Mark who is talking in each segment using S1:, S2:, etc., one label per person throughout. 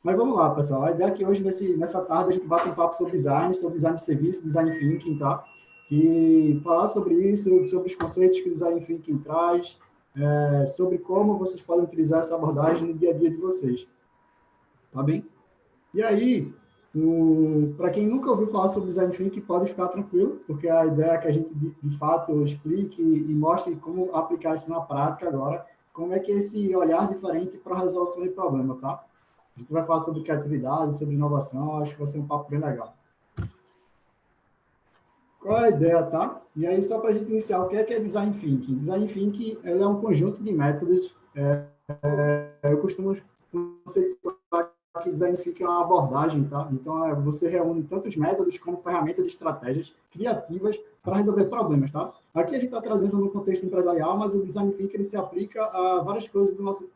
S1: Mas vamos lá, pessoal. A ideia é que hoje, nessa tarde, a gente bate um papo sobre design de serviço, design thinking, tá? E falar sobre isso, sobre os conceitos que o design thinking traz, sobre como vocês podem utilizar essa abordagem no dia a dia de vocês, tá bem? E aí, para quem nunca ouviu falar sobre design thinking, pode ficar tranquilo, porque a ideia é que a gente, de fato, explique e mostre como aplicar isso na prática agora, como é que é esse olhar diferente para a resolução de problema, tá? A gente vai falar sobre criatividade, sobre inovação, acho que vai ser um papo bem legal. Qual é a ideia, tá? E aí, só para a gente iniciar, o que é Design Thinking? Design Thinking é um conjunto de métodos, eu costumo conceituar que Design Thinking é uma abordagem, tá? Então, você reúne tantos métodos como ferramentas e estratégias criativas para resolver problemas, tá? Aqui a gente está trazendo no contexto empresarial, mas o Design Thinking ele se aplica a várias coisas do nosso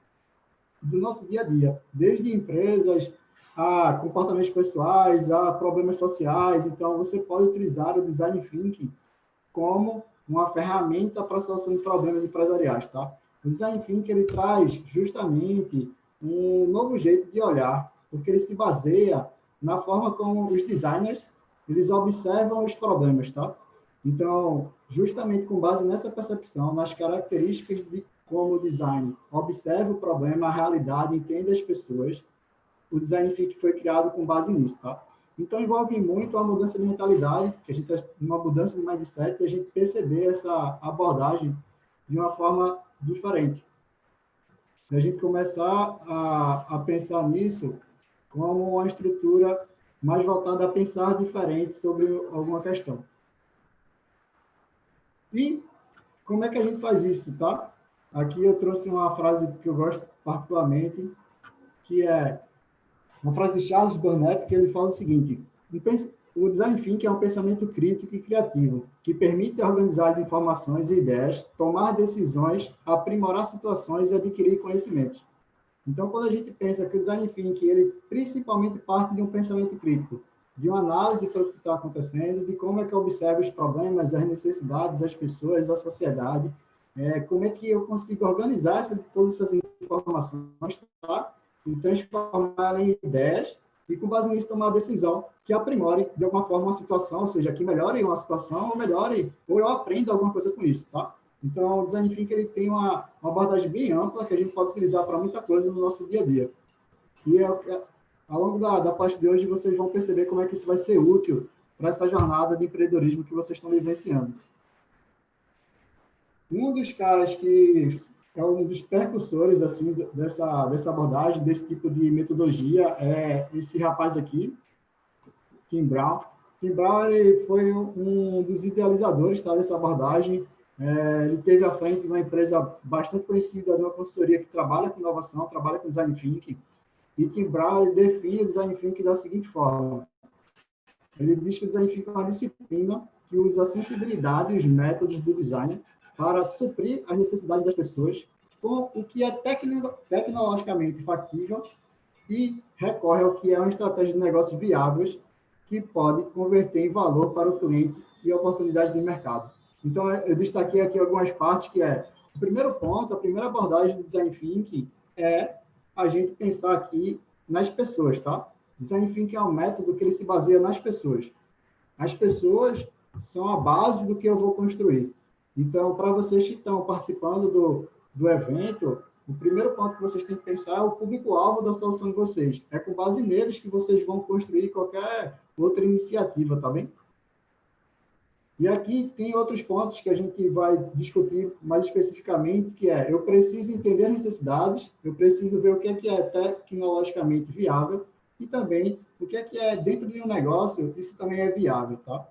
S1: dia a dia, desde empresas a comportamentos pessoais, a problemas sociais. Então, você pode utilizar o design thinking como uma ferramenta para a solução de problemas empresariais, tá? O design thinking ele traz justamente um novo jeito de olhar, porque ele se baseia na forma como os designers eles observam os problemas, tá? Então, justamente com base nessa percepção, nas características de como o design observa o problema, a realidade, entende as pessoas, o design thinking foi criado com base nisso, tá? Então, envolve muito a mudança de mentalidade, que a gente uma mudança de mindset, e a gente perceber essa abordagem de uma forma diferente. E a gente começar a pensar nisso como uma estrutura mais voltada a pensar diferente sobre alguma questão. E como é que a gente faz isso, tá? Aqui eu trouxe uma frase que eu gosto particularmente, que é uma frase de Charles Burnett, que ele fala o seguinte: o design thinking é um pensamento crítico e criativo, que permite organizar as informações e ideias, tomar decisões, aprimorar situações e adquirir conhecimentos. Então, quando a gente pensa que o design thinking, ele principalmente parte de um pensamento crítico, de uma análise para o que está acontecendo, de como é que eu observo os problemas, as necessidades das pessoas, da sociedade, como é que eu consigo organizar todas essas informações, tá? E transformar em ideias e, com base nisso, tomar uma decisão que aprimore, de alguma forma, uma situação, ou seja, que melhore uma situação ou melhore, ou eu aprenda alguma coisa com isso, tá? Então, o Design Thinking ele tem uma abordagem bem ampla que a gente pode utilizar para muita coisa no nosso dia a dia. E ao longo da parte de hoje, vocês vão perceber como é que isso vai ser útil para essa jornada de empreendedorismo que vocês estão vivenciando. Um dos caras que é um dos percussores assim dessa abordagem, desse tipo de metodologia, é esse rapaz aqui, Tim Brown. Tim Brown ele foi um dos idealizadores, tá, dessa abordagem. Ele teve à frente de uma empresa bastante conhecida, de uma consultoria que trabalha com inovação, trabalha com design thinking. E Tim Brown ele define o design thinking da seguinte forma: ele diz que o design thinking é uma disciplina que usa a sensibilidade e os métodos do design para suprir as necessidades das pessoas com o que é tecnologicamente factível e recorre ao que é uma estratégia de negócios viáveis que pode converter em valor para o cliente e oportunidades de mercado. Então, eu destaquei aqui algumas partes que o primeiro ponto, a primeira abordagem do design thinking é a gente pensar aqui nas pessoas, tá? Design thinking é um método que ele se baseia nas pessoas. As pessoas são a base do que eu vou construir. Então, para vocês que estão participando do evento, o primeiro ponto que vocês têm que pensar é o público-alvo da solução de vocês. É com base neles que vocês vão construir qualquer outra iniciativa, tá bem? E aqui tem outros pontos que a gente vai discutir mais especificamente, que eu preciso entender as necessidades, eu preciso ver o que é tecnologicamente viável e também o que é dentro de um negócio, isso também é viável, tá?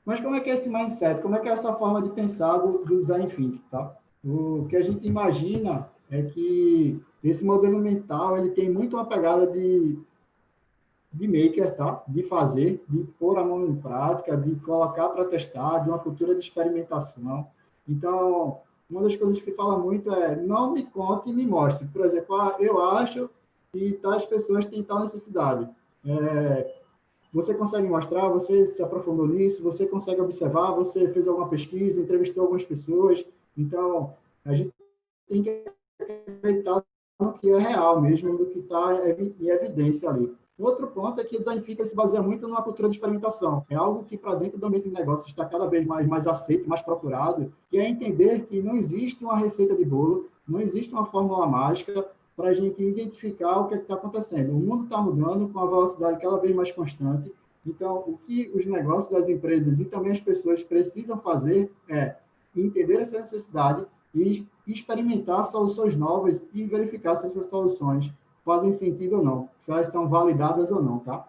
S1: Mas como é que é esse mindset? Como é que é essa forma de pensar do design thinking, tá? O que a gente imagina é que esse modelo mental ele tem muito uma pegada de maker, tá? De fazer, de pôr a mão em prática, de colocar para testar, de uma cultura de experimentação. Então, uma das coisas que se fala muito é não me conte e me mostre. Por exemplo, eu acho que tais pessoas têm tal necessidade. Você consegue mostrar, você se aprofundou nisso, você consegue observar, você fez alguma pesquisa, entrevistou algumas pessoas. Então, a gente tem que acreditar no que é real mesmo, do que está em evidência ali. Outro ponto é que o design thinking se baseia muito numa cultura de experimentação. É algo que, para dentro do ambiente de negócio, está cada vez mais aceito, mais procurado, que é entender que não existe uma receita de bolo, não existe uma fórmula mágica para a gente identificar o que está acontecendo. O mundo está mudando com uma velocidade cada vez mais constante. Então, o que os negócios das empresas e também as pessoas precisam fazer é entender essa necessidade e experimentar soluções novas e verificar se essas soluções fazem sentido ou não, se elas são validadas ou não, tá?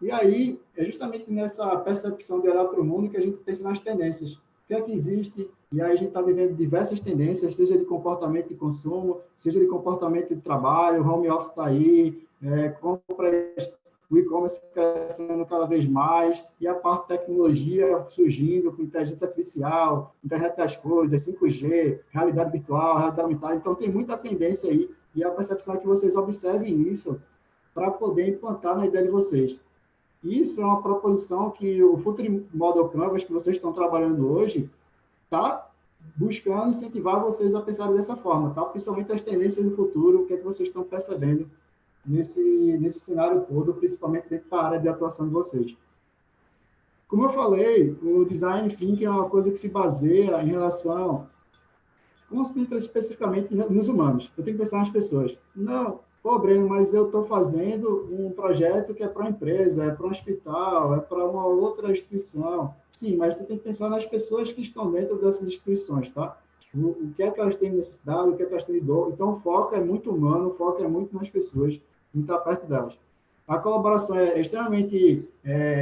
S1: E aí, é justamente nessa percepção de olhar para o mundo que a gente pensa nas tendências. O que é que existe? E aí a gente está vivendo diversas tendências, seja de comportamento de consumo, seja de comportamento de trabalho, o home office está aí, compras, o e-commerce crescendo cada vez mais, e a parte de tecnologia surgindo com inteligência artificial, internet das coisas, 5G, realidade virtual, realidade aumentada. Então, tem muita tendência aí, e a percepção é que vocês observem isso para poder implantar na ideia de vocês. Isso é uma proposição que o Future Model Canvas, que vocês estão trabalhando hoje, está buscando incentivar vocês a pensarem dessa forma, tá? Principalmente as tendências do futuro, o que é que vocês estão percebendo nesse cenário todo, principalmente dentro da área de atuação de vocês. Como eu falei, o Design Thinking é uma coisa que se baseia em relação, concentra especificamente nos humanos. Eu tenho que pensar nas pessoas. Não, pô, Breno, mas eu estou fazendo um projeto que é para uma empresa, é para um hospital, é para uma outra instituição. Sim, mas você tem que pensar nas pessoas que estão dentro dessas instituições, tá? O que é que elas têm necessidade, o que é que elas têm de dor. Então, o foco é muito humano, o foco é muito nas pessoas, em estar perto delas. A colaboração é extremamente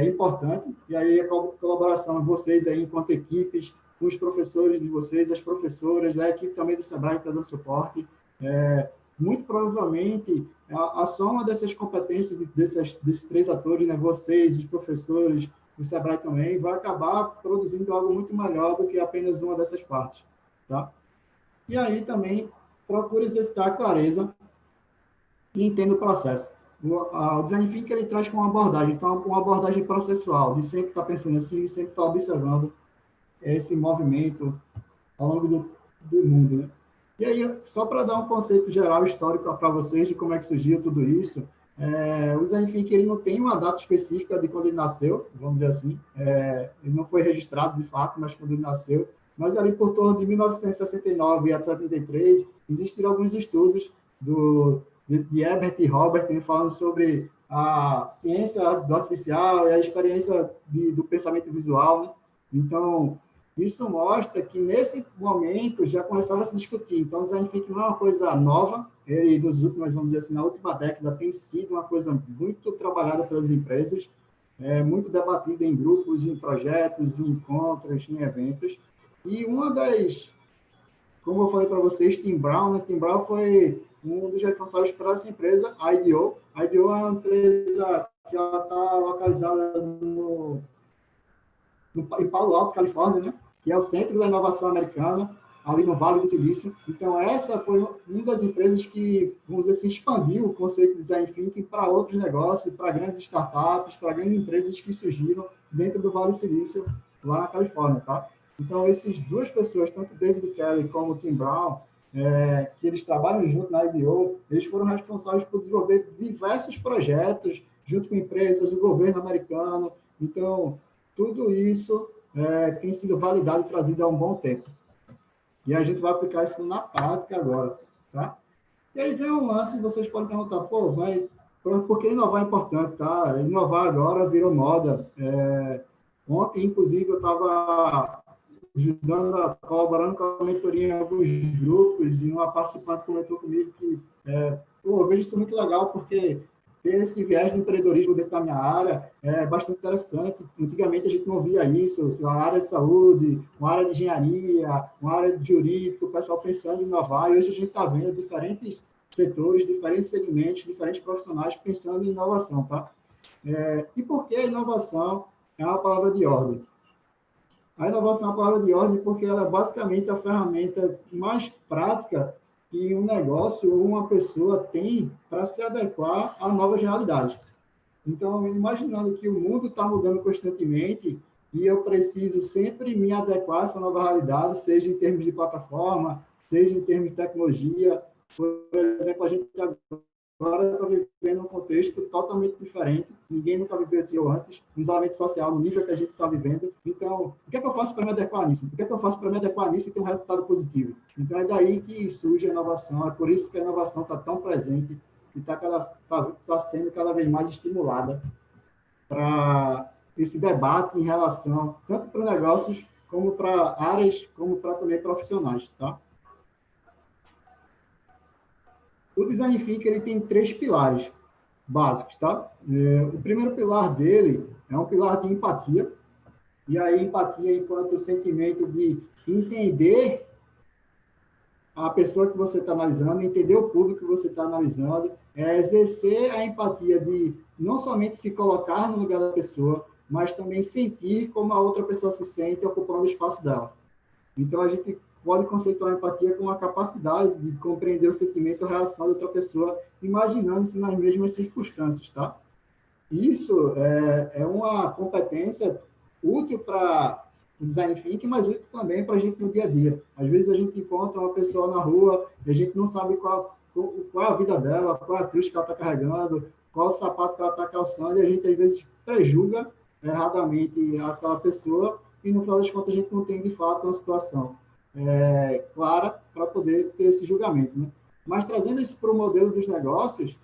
S1: importante, e aí a colaboração de vocês aí enquanto equipes, com os professores de vocês, as professoras, a equipe também do Sebrae que está dando suporte. Muito provavelmente, a soma dessas competências, desses três atores, né, vocês, os professores, o Sebrae também, vai acabar produzindo algo muito melhor do que apenas uma dessas partes. Tá? E aí também, procure exercitar a clareza e entenda o processo. O Design Thinking ele traz com uma abordagem, então, uma abordagem processual, de sempre estar pensando assim, de sempre estar observando esse movimento ao longo do mundo, né? E aí, só para dar um conceito geral histórico para vocês de como é que surgiu tudo isso, o Design Thinking ele não tem uma data específica de quando ele nasceu, vamos dizer assim, ele não foi registrado de fato, mas quando ele nasceu, mas ali por torno de 1969 a 73, existiram alguns estudos de Herbert e Robert falando sobre a ciência do artificial e a experiência do pensamento visual, né? Então, isso mostra que, nesse momento, já começava a se discutir. Então, o design thinking não é uma coisa nova, ele, dos últimos, vamos dizer assim, na última década, tem sido uma coisa muito trabalhada pelas empresas, muito debatida em grupos, em projetos, em encontros, em eventos. E uma das, como eu falei para vocês, Tim Brown, né? Tim Brown foi um dos responsáveis por essa empresa, a IDEO. A IDEO é uma empresa que está localizada em Palo Alto, Califórnia, né? Que é o centro da inovação americana, ali no Vale do Silício. Então, essa foi uma das empresas que, vamos dizer assim, expandiu o conceito de design thinking para outros negócios, para grandes startups, para grandes empresas que surgiram dentro do Vale do Silício, lá na Califórnia, tá? Então, essas duas pessoas, tanto David Kelly como Tim Brown, que eles trabalham junto na IDEO, eles foram responsáveis por desenvolver diversos projetos junto com empresas, o governo americano. Então, tudo isso tem sido validado e trazido há um bom tempo. E a gente vai aplicar isso na prática agora, tá? E aí vem um lance, vocês podem perguntar, pô, por que inovar é importante, tá? Inovar agora virou moda. Ontem, inclusive, eu estava ajudando, colaborando com a mentoria em alguns grupos, e uma participante comentou comigo que eu vejo isso muito legal, porque ter esse viés do empreendedorismo dentro da minha área é bastante interessante. Antigamente a gente não via isso, uma área de saúde, uma área de engenharia, uma área de jurídico, o pessoal pensando em inovar, e hoje a gente está vendo diferentes setores, diferentes segmentos, diferentes profissionais pensando em inovação, tá? E por que a inovação é uma palavra de ordem? A inovação é uma palavra de ordem porque ela é basicamente a ferramenta mais prática que um negócio ou uma pessoa tem para se adequar a novas realidades. Então, imaginando que o mundo está mudando constantemente e eu preciso sempre me adequar a essa nova realidade, seja em termos de plataforma, seja em termos de tecnologia, Por exemplo, a gente agora está vivendo um contexto totalmente diferente, ninguém nunca vivenciou antes, um isolamento social no nível que a gente está vivendo. Então, o que é que eu faço para me adequar nisso? O que é que eu faço para me adequar nisso e ter um resultado positivo? Então, é daí que surge a inovação, é por isso que a inovação está tão presente e está sendo cada vez mais estimulada para esse debate em relação tanto para negócios como para áreas, como para também profissionais, tá? O design thinking ele tem três pilares básicos, tá? O primeiro pilar dele é um pilar de empatia, e aí empatia enquanto sentimento de entender a pessoa que você está analisando, entender o público que você está analisando, é exercer a empatia de não somente se colocar no lugar da pessoa, mas também sentir como a outra pessoa se sente ocupando o espaço dela. Então, a gente pode conceituar a empatia como a capacidade de compreender o sentimento ou reação de outra pessoa, imaginando-se nas mesmas circunstâncias, tá? Isso é uma competência útil para o design thinking, mas útil também para a gente no dia a dia. Às vezes a gente encontra uma pessoa na rua e a gente não sabe qual é a vida dela, qual é a cruz que ela está carregando, qual é o sapato que ela está calçando, e a gente às vezes prejulga erradamente aquela pessoa e no final das contas a gente não tem de fato uma situação clara para poder ter esse julgamento, né? Mas trazendo isso para o modelo dos negócios,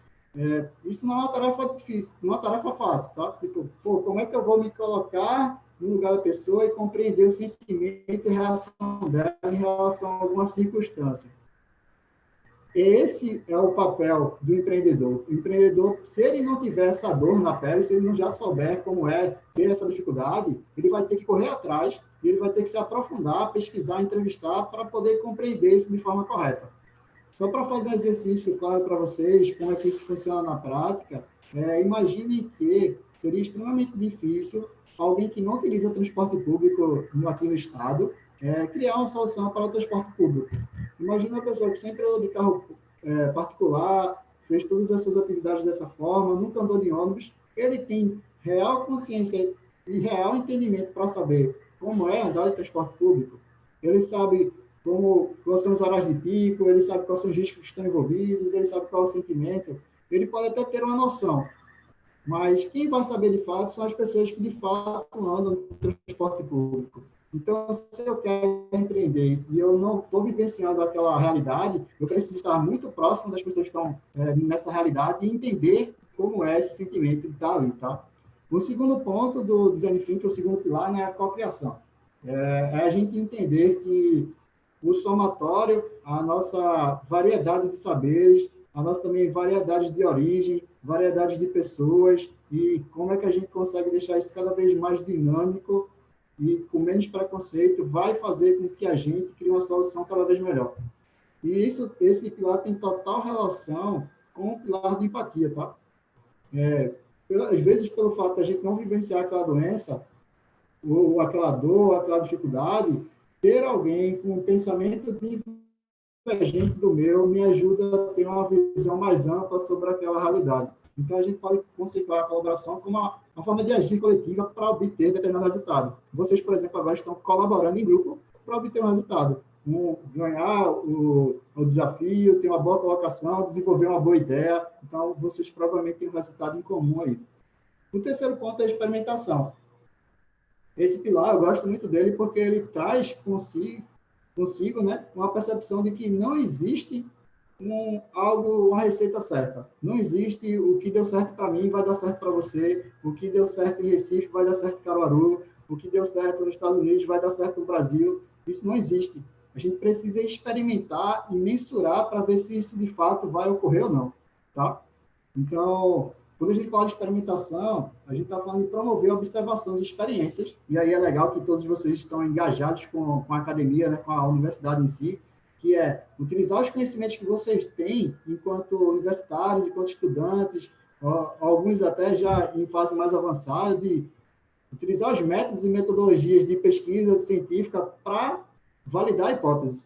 S1: isso não é uma tarefa difícil, não é uma tarefa fácil, tá? Tipo, pô, como é que eu vou me colocar no lugar da pessoa e compreender o sentimento e reação dela em relação a alguma circunstância? Esse é o papel do empreendedor. O empreendedor, se ele não tiver essa dor na pele, se ele não já souber como é ter essa dificuldade, ele vai ter que correr atrás e ele vai ter que se aprofundar, pesquisar, entrevistar para poder compreender isso de forma correta. Só para fazer um exercício claro para vocês, como é que isso funciona na prática, imagine que seria extremamente difícil alguém que não utiliza transporte público aqui no estado criar uma solução para o transporte público. Imagina uma pessoa que sempre andou de carro particular, fez todas as suas atividades dessa forma, nunca andou de ônibus, ele tem real consciência e real entendimento para saber como é andar de transporte público. Ele sabe quais são os horários de pico, ele sabe quais são os riscos que estão envolvidos, ele sabe qual é o sentimento, ele pode até ter uma noção, mas quem vai saber de fato são as pessoas que de fato andam no transporte público. Então, se eu quero empreender e eu não estou vivenciando aquela realidade, eu preciso estar muito próximo das pessoas que estão nessa realidade e entender como é esse sentimento de estar ali, tá? O segundo ponto do Design Thinking, o segundo pilar, né, é a cocriação. É a gente entender que o somatório, a nossa variedade de saberes, a nossa também variedade de origem, variedade de pessoas, e como é que a gente consegue deixar isso cada vez mais dinâmico e com menos preconceito, vai fazer com que a gente crie uma solução cada vez melhor. E esse pilar tem total relação com o pilar de empatia, tá? Às vezes, pelo fato de a gente não vivenciar aquela doença, ou aquela dor, aquela dificuldade, ter alguém com um pensamento divergente do meu me ajuda a ter uma visão mais ampla sobre aquela realidade. Então, a gente pode conceituar a colaboração como uma forma de agir coletiva para obter determinado resultado. Vocês, por exemplo, agora estão colaborando em grupo para obter um resultado. Ganhar o desafio, ter uma boa colocação, desenvolver uma boa ideia. Então, vocês provavelmente têm um resultado em comum aí. O terceiro ponto é a experimentação. Esse pilar, eu gosto muito dele porque ele traz consigo, né, uma percepção de que não existe uma receita certa. Não existe o que deu certo para mim vai dar certo para você, o que deu certo em Recife vai dar certo em Caruaru, o que deu certo nos Estados Unidos vai dar certo no Brasil. Isso não existe. A gente precisa experimentar e mensurar para ver se isso de fato vai ocorrer ou não, tá? Então, quando a gente fala de experimentação, a gente está falando de promover observações e experiências, e aí é legal que todos vocês estão engajados com a academia, né, com a universidade em si, que é utilizar os conhecimentos que vocês têm enquanto universitários, enquanto estudantes, alguns até já em fase mais avançada, de utilizar os métodos e metodologias de pesquisa científica para validar a hipótese.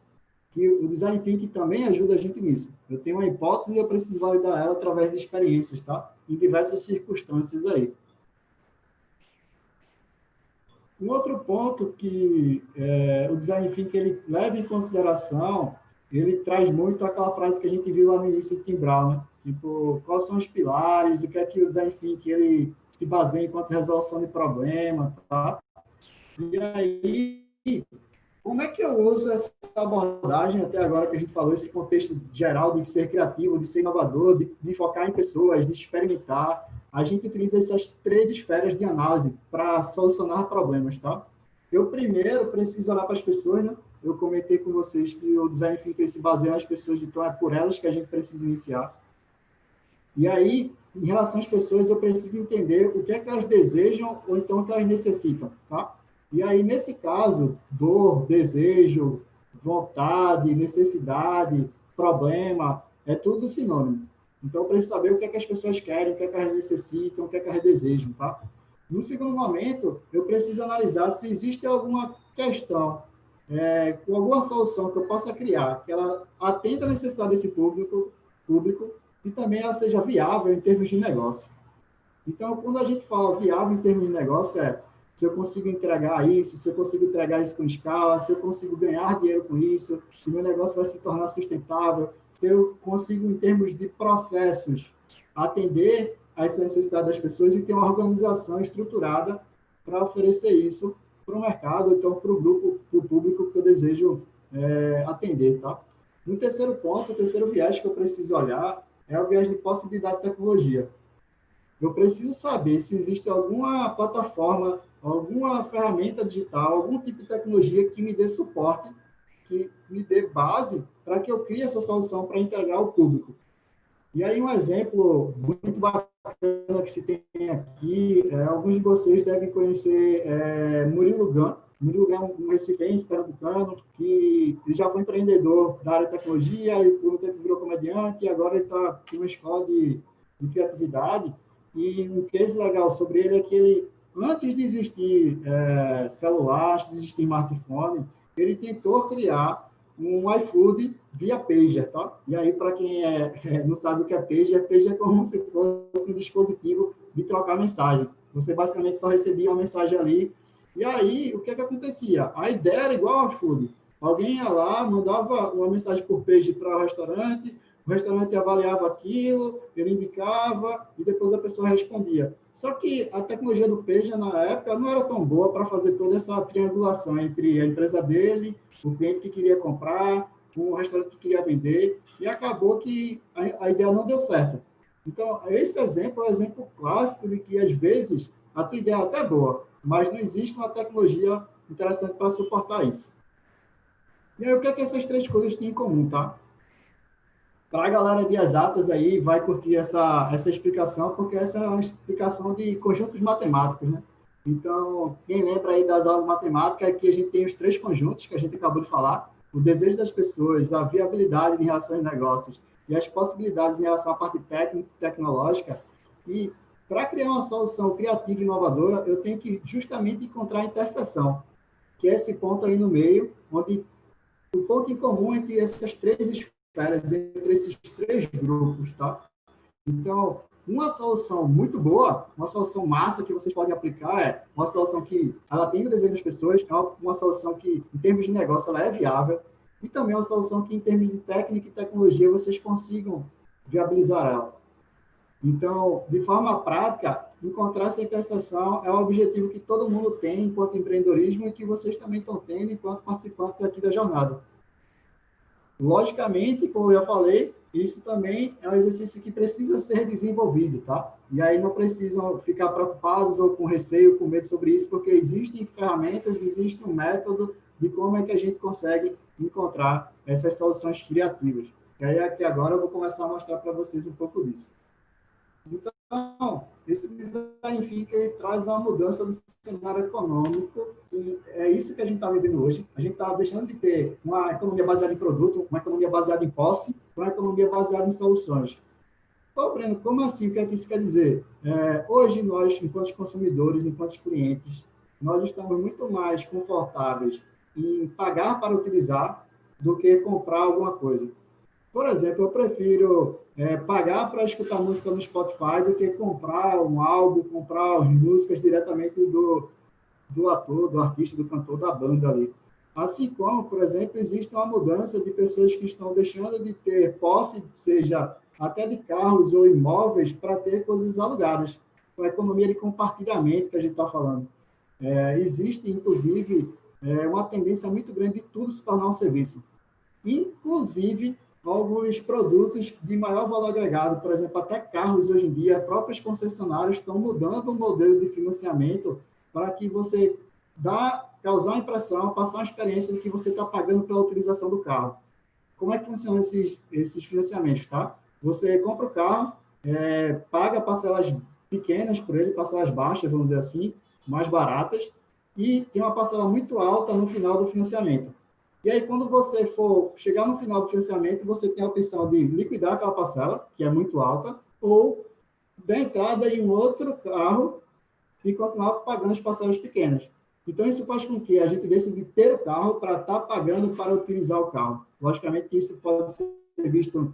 S1: Que o design thinking também ajuda a gente nisso. Eu tenho uma hipótese e eu preciso validar ela através de experiências, tá? Em diversas circunstâncias aí. Um outro ponto que o design thinking ele leva em consideração ele traz muito aquela frase que a gente viu lá no início de Tim Brown, né? Tipo, quais são os pilares, o que é que o design thinking ele se baseia enquanto resolução de problema, tá? E aí, como é que eu uso essa abordagem até agora que a gente falou, esse contexto geral de ser criativo, de ser inovador, de focar em pessoas, de experimentar? A gente utiliza essas três esferas de análise para solucionar problemas, tá? Eu primeiro preciso olhar para as pessoas, né? Eu comentei com vocês que o design thinking se baseia nas pessoas, então é por elas que a gente precisa iniciar. E aí, em relação às pessoas, eu preciso entender o que é que elas desejam ou então o que elas necessitam, tá? E aí, nesse caso, dor, desejo, vontade, necessidade, problema, é tudo sinônimo. Então, eu preciso saber o que é que as pessoas querem, o que é que elas necessitam, o que é que elas desejam, tá? No segundo momento, eu preciso analisar se existe alguma questão, com alguma solução que eu possa criar, que ela atenda a necessidade desse público e também ela seja viável em termos de negócio. Então, quando a gente fala viável em termos de negócio, é se eu consigo entregar isso, se eu consigo entregar isso com escala, se eu consigo ganhar dinheiro com isso, se meu negócio vai se tornar sustentável, se eu consigo, em termos de processos, atender a essa necessidade das pessoas e ter uma organização estruturada para oferecer isso para o mercado, então para o grupo, para o público que eu desejo atender, tá? No terceiro ponto, o terceiro viés que eu preciso olhar é o viés de possibilidade de tecnologia. Eu preciso saber se existe alguma plataforma, alguma ferramenta digital, algum tipo de tecnologia que me dê suporte, que me dê base para que eu crie essa solução para entregar ao público. E aí um exemplo muito bacana que se tem aqui, alguns de vocês devem conhecer Murilo Gun. Murilo Gun é um recifense pernambucano que ele já foi empreendedor da área de tecnologia, e por um tempo virou comediante, e agora ele está em uma escola de criatividade. E um case legal sobre ele é que ele, antes de existir celular, antes de existir smartphone, ele tentou criar um iFood via pager, tá? E aí, para quem não sabe o que é pager é como se fosse um dispositivo de trocar mensagem. Você basicamente só recebia uma mensagem ali. E aí, o que acontecia? A ideia era igual ao iFood. Alguém ia lá, mandava uma mensagem por pager para o restaurante avaliava aquilo, ele indicava e depois a pessoa respondia. Só que a tecnologia do pager, na época, não era tão boa para fazer toda essa triangulação entre a empresa dele, o cliente que queria comprar, o restaurante que queria vender, e acabou que a ideia não deu certo. Então, esse exemplo é um exemplo clássico de que, às vezes, a tua ideia é até boa, mas não existe uma tecnologia interessante para suportar isso. E aí, o que é que essas três coisas têm em comum, tá? Para a galera de exatas aí, vai curtir essa explicação, porque essa é uma explicação de conjuntos matemáticos, né? Então, quem lembra aí das aulas de matemática, aqui a gente tem os três conjuntos que a gente acabou de falar: o desejo das pessoas, a viabilidade em relação aos negócios e as possibilidades em relação à parte técnica e tecnológica. E para criar uma solução criativa e inovadora, eu tenho que justamente encontrar a interseção, que é esse ponto aí no meio, onde o ponto em comum entre essas três esferas, entre esses três grupos, tá? Então, uma solução muito boa, uma solução massa que vocês podem aplicar é uma solução que ela atende o desejo das pessoas, é uma solução que, em termos de negócio, ela é viável, e também uma solução que, em termos de técnica e tecnologia, vocês consigam viabilizar ela. Então, de forma prática, encontrar essa interseção é um objetivo que todo mundo tem enquanto empreendedorismo e que vocês também estão tendo enquanto participantes aqui da jornada. Logicamente, como eu já falei, isso também é um exercício que precisa ser desenvolvido, tá? E aí não precisam ficar preocupados ou com receio, com medo sobre isso, porque existem ferramentas, existe um método de como é que a gente consegue encontrar essas soluções criativas. E aí aqui agora eu vou começar a mostrar para vocês um pouco disso. Então, esse design thinking ele traz uma mudança no cenário econômico, e é isso que a gente está vivendo hoje. A gente está deixando de ter uma economia baseada em produto, uma economia baseada em posse, uma economia baseada em soluções. Pô, Breno, como assim? O que é que isso quer dizer? Hoje, nós, enquanto consumidores, enquanto clientes, nós estamos muito mais confortáveis em pagar para utilizar do que comprar alguma coisa. Por exemplo, eu prefiro pagar para escutar música no Spotify do que comprar um álbum, comprar as músicas diretamente do ator, do artista, do cantor, da banda ali. Assim como, por exemplo, existe uma mudança de pessoas que estão deixando de ter posse, seja até de carros ou imóveis, para ter coisas alugadas. A economia de compartilhamento que a gente está falando. Existe, inclusive, uma tendência muito grande de tudo se tornar um serviço. Inclusive, alguns produtos de maior valor agregado, por exemplo, até carros hoje em dia, próprias concessionárias estão mudando o modelo de financiamento para que você causar a impressão, passar a experiência de que você está pagando pela utilização do carro. Como é que funcionam esses financiamentos, tá? Você compra o carro, paga parcelas pequenas por ele, parcelas baixas, vamos dizer assim, mais baratas, e tem uma parcela muito alta no final do financiamento. E aí, quando você for chegar no final do financiamento, você tem a opção de liquidar aquela parcela, que é muito alta, ou dar entrada em um outro carro e continuar pagando as parcelas pequenas. Então, isso faz com que a gente decida ter o carro para estar pagando para utilizar o carro. Logicamente que isso pode ser visto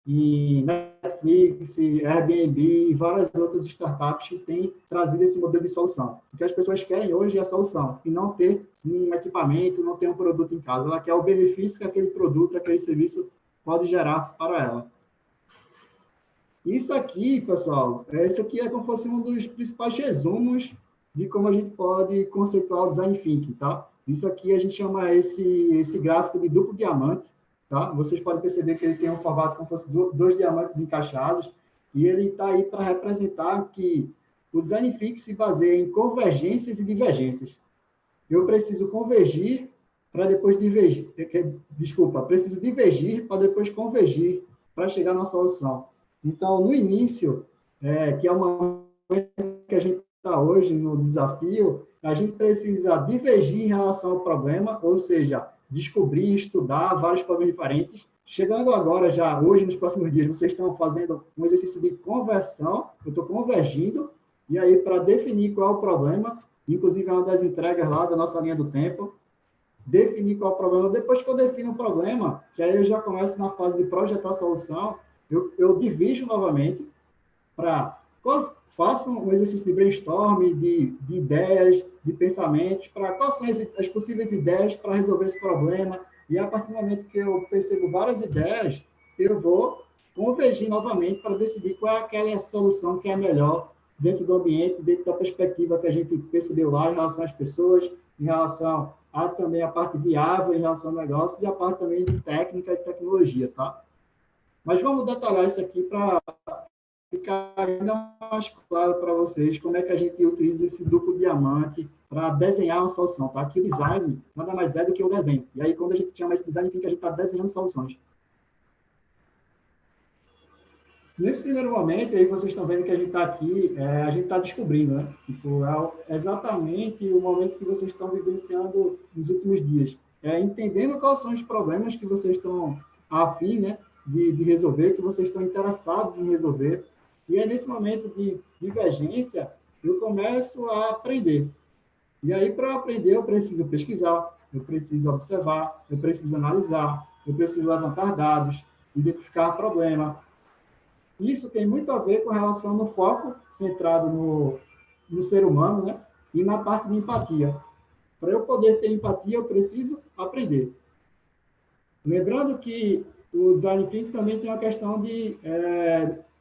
S1: em Netflix, Airbnb e várias outras startups que têm trazido esse modelo de solução. O que as pessoas querem hoje é a solução, e não ter um equipamento, não ter um produto em casa. Ela quer o benefício que aquele produto, aquele serviço pode gerar para ela. Isso aqui, pessoal, isso aqui é como se fosse um dos principais resumos de como a gente pode conceituar o design thinking, tá? Isso aqui a gente chama esse gráfico de duplo diamante, tá? Vocês podem perceber que ele tem um formato como se fosse dois diamantes encaixados, e ele está aí para representar que o design thinking se baseia em convergências e divergências. Eu preciso convergir para depois divergir. Desculpa, preciso divergir para depois convergir para chegar na solução. Então, no início, que é uma que a gente está hoje no desafio, a gente precisa divergir em relação ao problema, ou seja, descobrir, estudar vários problemas diferentes. Chegando agora, já hoje, nos próximos dias, vocês estão fazendo um exercício de conversão, eu estou convergindo, e aí, para definir qual é o problema, inclusive é uma das entregas lá da nossa linha do tempo, definir qual é o problema. Depois que eu defino o problema, que aí eu já começo na fase de projetar a solução, eu divido novamente para faço um exercício de brainstorm, de ideias, de pensamentos, para quais são as possíveis ideias para resolver esse problema. E a partir do momento que eu percebo várias ideias, eu vou convergir novamente para decidir qual é aquela solução que é melhor dentro do ambiente, dentro da perspectiva que a gente percebeu lá em relação às pessoas, em relação a também a parte viável, em relação ao negócio, e a parte também de técnica e tecnologia, tá? Mas vamos detalhar isso aqui para ficar ainda mais claro para vocês como é que a gente utiliza esse duplo diamante para desenhar uma solução, tá? Aqui o design nada mais é do que o desenho. E aí, quando a gente chama esse design, fica a gente está desenhando soluções. Nesse primeiro momento, aí vocês estão vendo que a gente está aqui, a gente está descobrindo, né? Tipo, é exatamente o momento que vocês estão vivenciando nos últimos dias. Entendendo quais são os problemas que vocês estão a fim, né, de resolver, que vocês estão interessados em resolver. E é nesse momento de divergência, eu começo a aprender. E aí, para aprender, eu preciso pesquisar, eu preciso observar, eu preciso analisar, eu preciso levantar dados, identificar problema. Isso tem muito a ver com a relação no foco centrado no ser humano, né? E na parte de empatia. Para eu poder ter empatia, eu preciso aprender. Lembrando que o design thinking também tem a questão de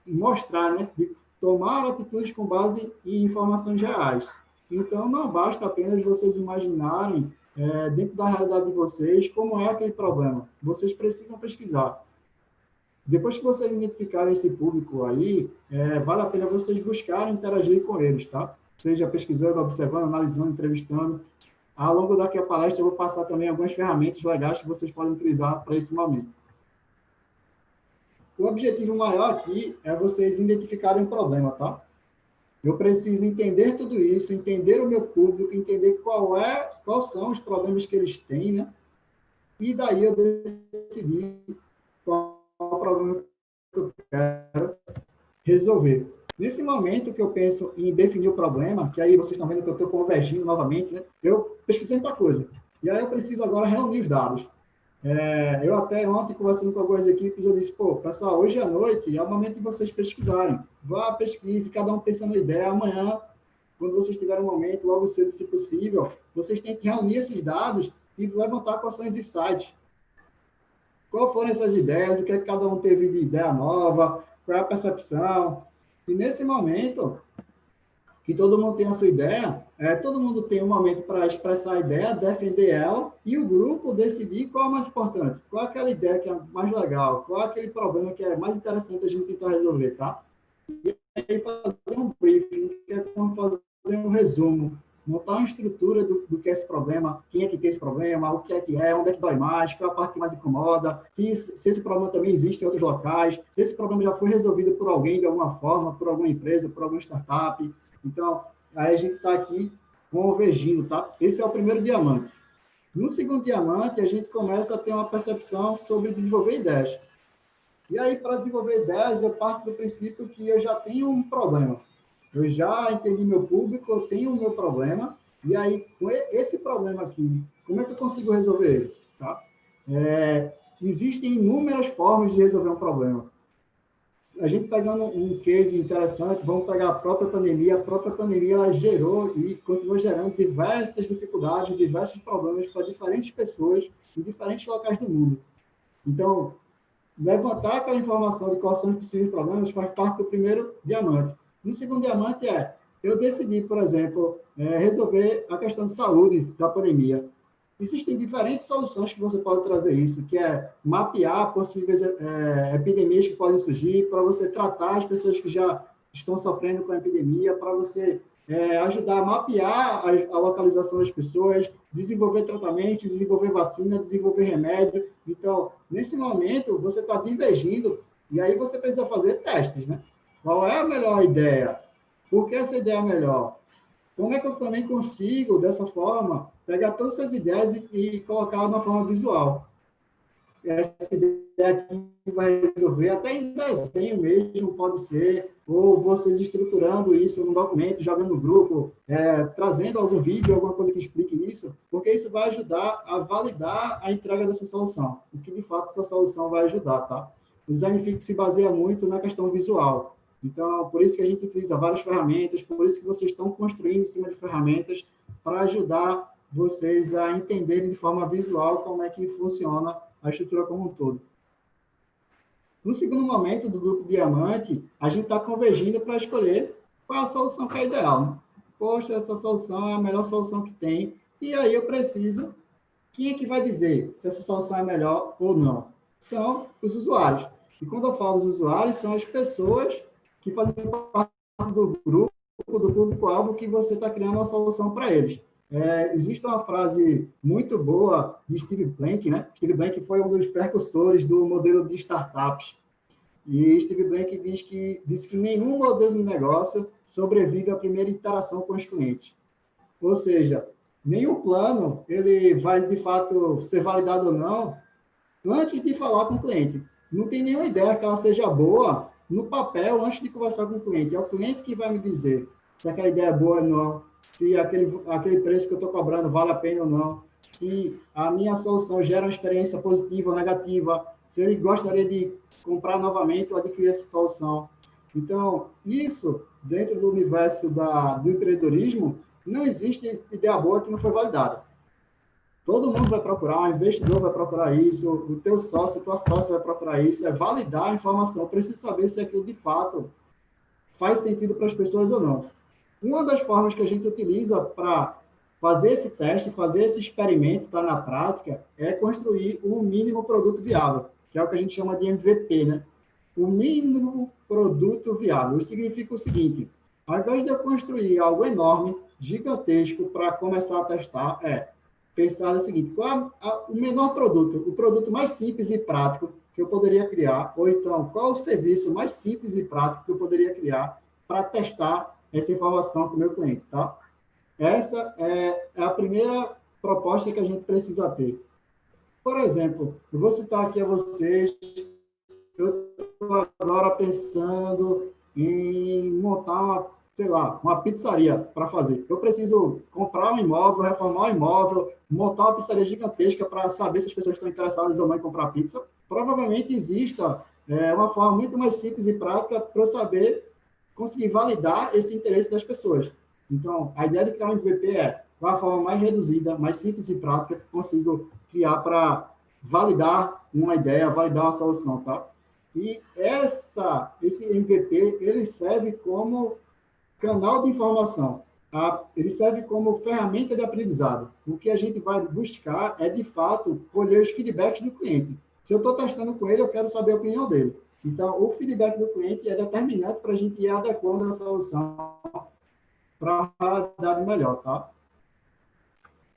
S1: mostrar, né? De tomar atitudes com base em informações reais. Então, não basta apenas vocês imaginarem, dentro da realidade de vocês, como é aquele problema. Vocês precisam pesquisar. Depois que vocês identificarem esse público aí, vale a pena vocês buscarem interagir com eles, tá? Seja pesquisando, observando, analisando, entrevistando. Ao longo daqui a palestra, eu vou passar também algumas ferramentas legais que vocês podem utilizar para esse momento. O objetivo maior aqui é vocês identificarem o problema, tá? Eu preciso entender tudo isso, entender o meu público, entender quais são os problemas que eles têm, né? E daí eu decidir qual é o problema que eu quero resolver. Nesse momento que eu penso em definir o problema, que aí vocês estão vendo que eu estou convergindo novamente, né? Eu pesquisei muita coisa. E aí eu preciso agora reunir os dados. Eu até ontem, conversando com algumas equipes, eu disse, pessoal, hoje à noite é o momento de vocês pesquisarem. Vá, pesquise, cada um pensando em ideia. Amanhã, quando vocês tiverem um momento, logo cedo, se possível, vocês têm que reunir esses dados e levantar quais são os insights. Qual foram essas ideias, o que é que cada um teve de ideia nova, qual é a percepção. E nesse momento, que todo mundo tem a sua ideia, todo mundo tem um momento para expressar a ideia, defender ela, e o grupo decidir qual é o mais importante, qual é aquela ideia que é mais legal, qual é aquele problema que é mais interessante a gente tentar resolver, tá? E aí fazer um briefing, que é como fazer um resumo, montar uma estrutura do que é esse problema, quem é que tem esse problema, o que é, onde é que dói mais, qual é a parte que mais incomoda, se esse problema também existe em outros locais, se esse problema já foi resolvido por alguém de alguma forma, por alguma empresa, por alguma startup. Então, aí a gente está aqui convergindo, tá? Esse é o primeiro diamante. No segundo diamante, a gente começa a ter uma percepção sobre desenvolver ideias. E aí, para desenvolver ideias, eu parto do princípio que eu já tenho um problema. Eu já entendi meu público, eu tenho o meu problema, e aí, com esse problema aqui, como é que eu consigo resolver ele? Tá? Existem inúmeras formas de resolver um problema. A gente pegando um case interessante, vamos pegar a própria pandemia ela gerou e continua gerando diversas dificuldades, diversos problemas para diferentes pessoas em diferentes locais do mundo. Então, levantar aquela informação de quais são os possíveis problemas faz parte do primeiro diamante. No segundo diamante eu decidi, por exemplo, resolver a questão de saúde da pandemia. Existem diferentes soluções que você pode trazer isso, que é mapear possíveis epidemias que podem surgir, para você tratar as pessoas que já estão sofrendo com a epidemia, para você ajudar a mapear a localização das pessoas, desenvolver tratamento, desenvolver vacina, desenvolver remédio. Então, nesse momento, você está divergindo e aí você precisa fazer testes, né? Qual é a melhor ideia? Por que essa ideia é melhor? Como é que eu também consigo, dessa forma, pegar todas essas ideias e colocar de uma forma visual? Essa ideia aqui vai resolver, até em desenho mesmo, pode ser, ou vocês estruturando isso num documento, jogando no grupo, trazendo algum vídeo, alguma coisa que explique isso, porque isso vai ajudar a validar a entrega dessa solução, o que de fato essa solução vai ajudar, tá? O design thinking se baseia muito na questão visual. Então, por isso que a gente utiliza várias ferramentas, por isso que vocês estão construindo em cima de ferramentas para ajudar vocês a entenderem de forma visual como é que funciona a estrutura como um todo. No segundo momento do grupo diamante, a gente está convergindo para escolher qual é a solução que é ideal. Né? Poxa, essa solução é a melhor solução que tem, e aí eu preciso... Quem é que vai dizer se essa solução é melhor ou não? São os usuários. E quando eu falo dos usuários, são as pessoas que fazem parte do grupo, do público-alvo que você está criando uma solução para eles. Existe uma frase muito boa de Steve Blank, né? Steve Blank foi um dos precursores do modelo de startups. E Steve Blank diz que nenhum modelo de negócio sobrevive à primeira interação com os clientes. Ou seja, nenhum plano ele vai, de fato, ser validado ou não antes de falar com o cliente. Não tem nenhuma ideia que ela seja boa no papel antes de conversar com o cliente. É o cliente que vai me dizer se aquela ideia é boa ou não, se aquele preço que eu estou cobrando vale a pena ou não, se a minha solução gera uma experiência positiva ou negativa, se ele gostaria de comprar novamente ou adquirir essa solução. Então, isso, dentro do universo do empreendedorismo, não existe ideia boa que não foi validada. Todo mundo vai procurar, o investidor vai procurar isso, o teu sócio, a tua sócia vai procurar isso, é validar a informação, precisa saber se aquilo de fato faz sentido para as pessoas ou não. Uma das formas que a gente utiliza para fazer esse teste, fazer esse experimento, tá na prática, é construir um mínimo produto viável, que é o que a gente chama de MVP, né? O mínimo produto viável. Isso significa o seguinte, ao invés de eu construir algo enorme, gigantesco, para começar a testar, pensar no seguinte, qual é o menor produto, o produto mais simples e prático que eu poderia criar, ou então, qual é o serviço mais simples e prático que eu poderia criar para testar essa informação com o meu cliente, tá? Essa é a primeira proposta que a gente precisa ter. Por exemplo, eu vou citar aqui a vocês, eu estou agora pensando em montar uma pizzaria para fazer. Eu preciso comprar um imóvel, reformar um imóvel, montar uma pizzaria gigantesca para saber se as pessoas estão interessadas ou não em comprar pizza. Provavelmente exista uma forma muito mais simples e prática para eu saber conseguir validar esse interesse das pessoas. Então, a ideia de criar um MVP qual a forma mais reduzida, mais simples e prática que eu consigo criar para validar uma ideia, validar uma solução, tá? E esse MVP, ele serve como canal de informação, tá? Ele serve como ferramenta de aprendizado. O que a gente vai buscar é, de fato, colher os feedbacks do cliente. Se eu estou testando com ele, eu quero saber a opinião dele. Então, o feedback do cliente é determinante para a gente ir adequando a solução para dar melhor, tá?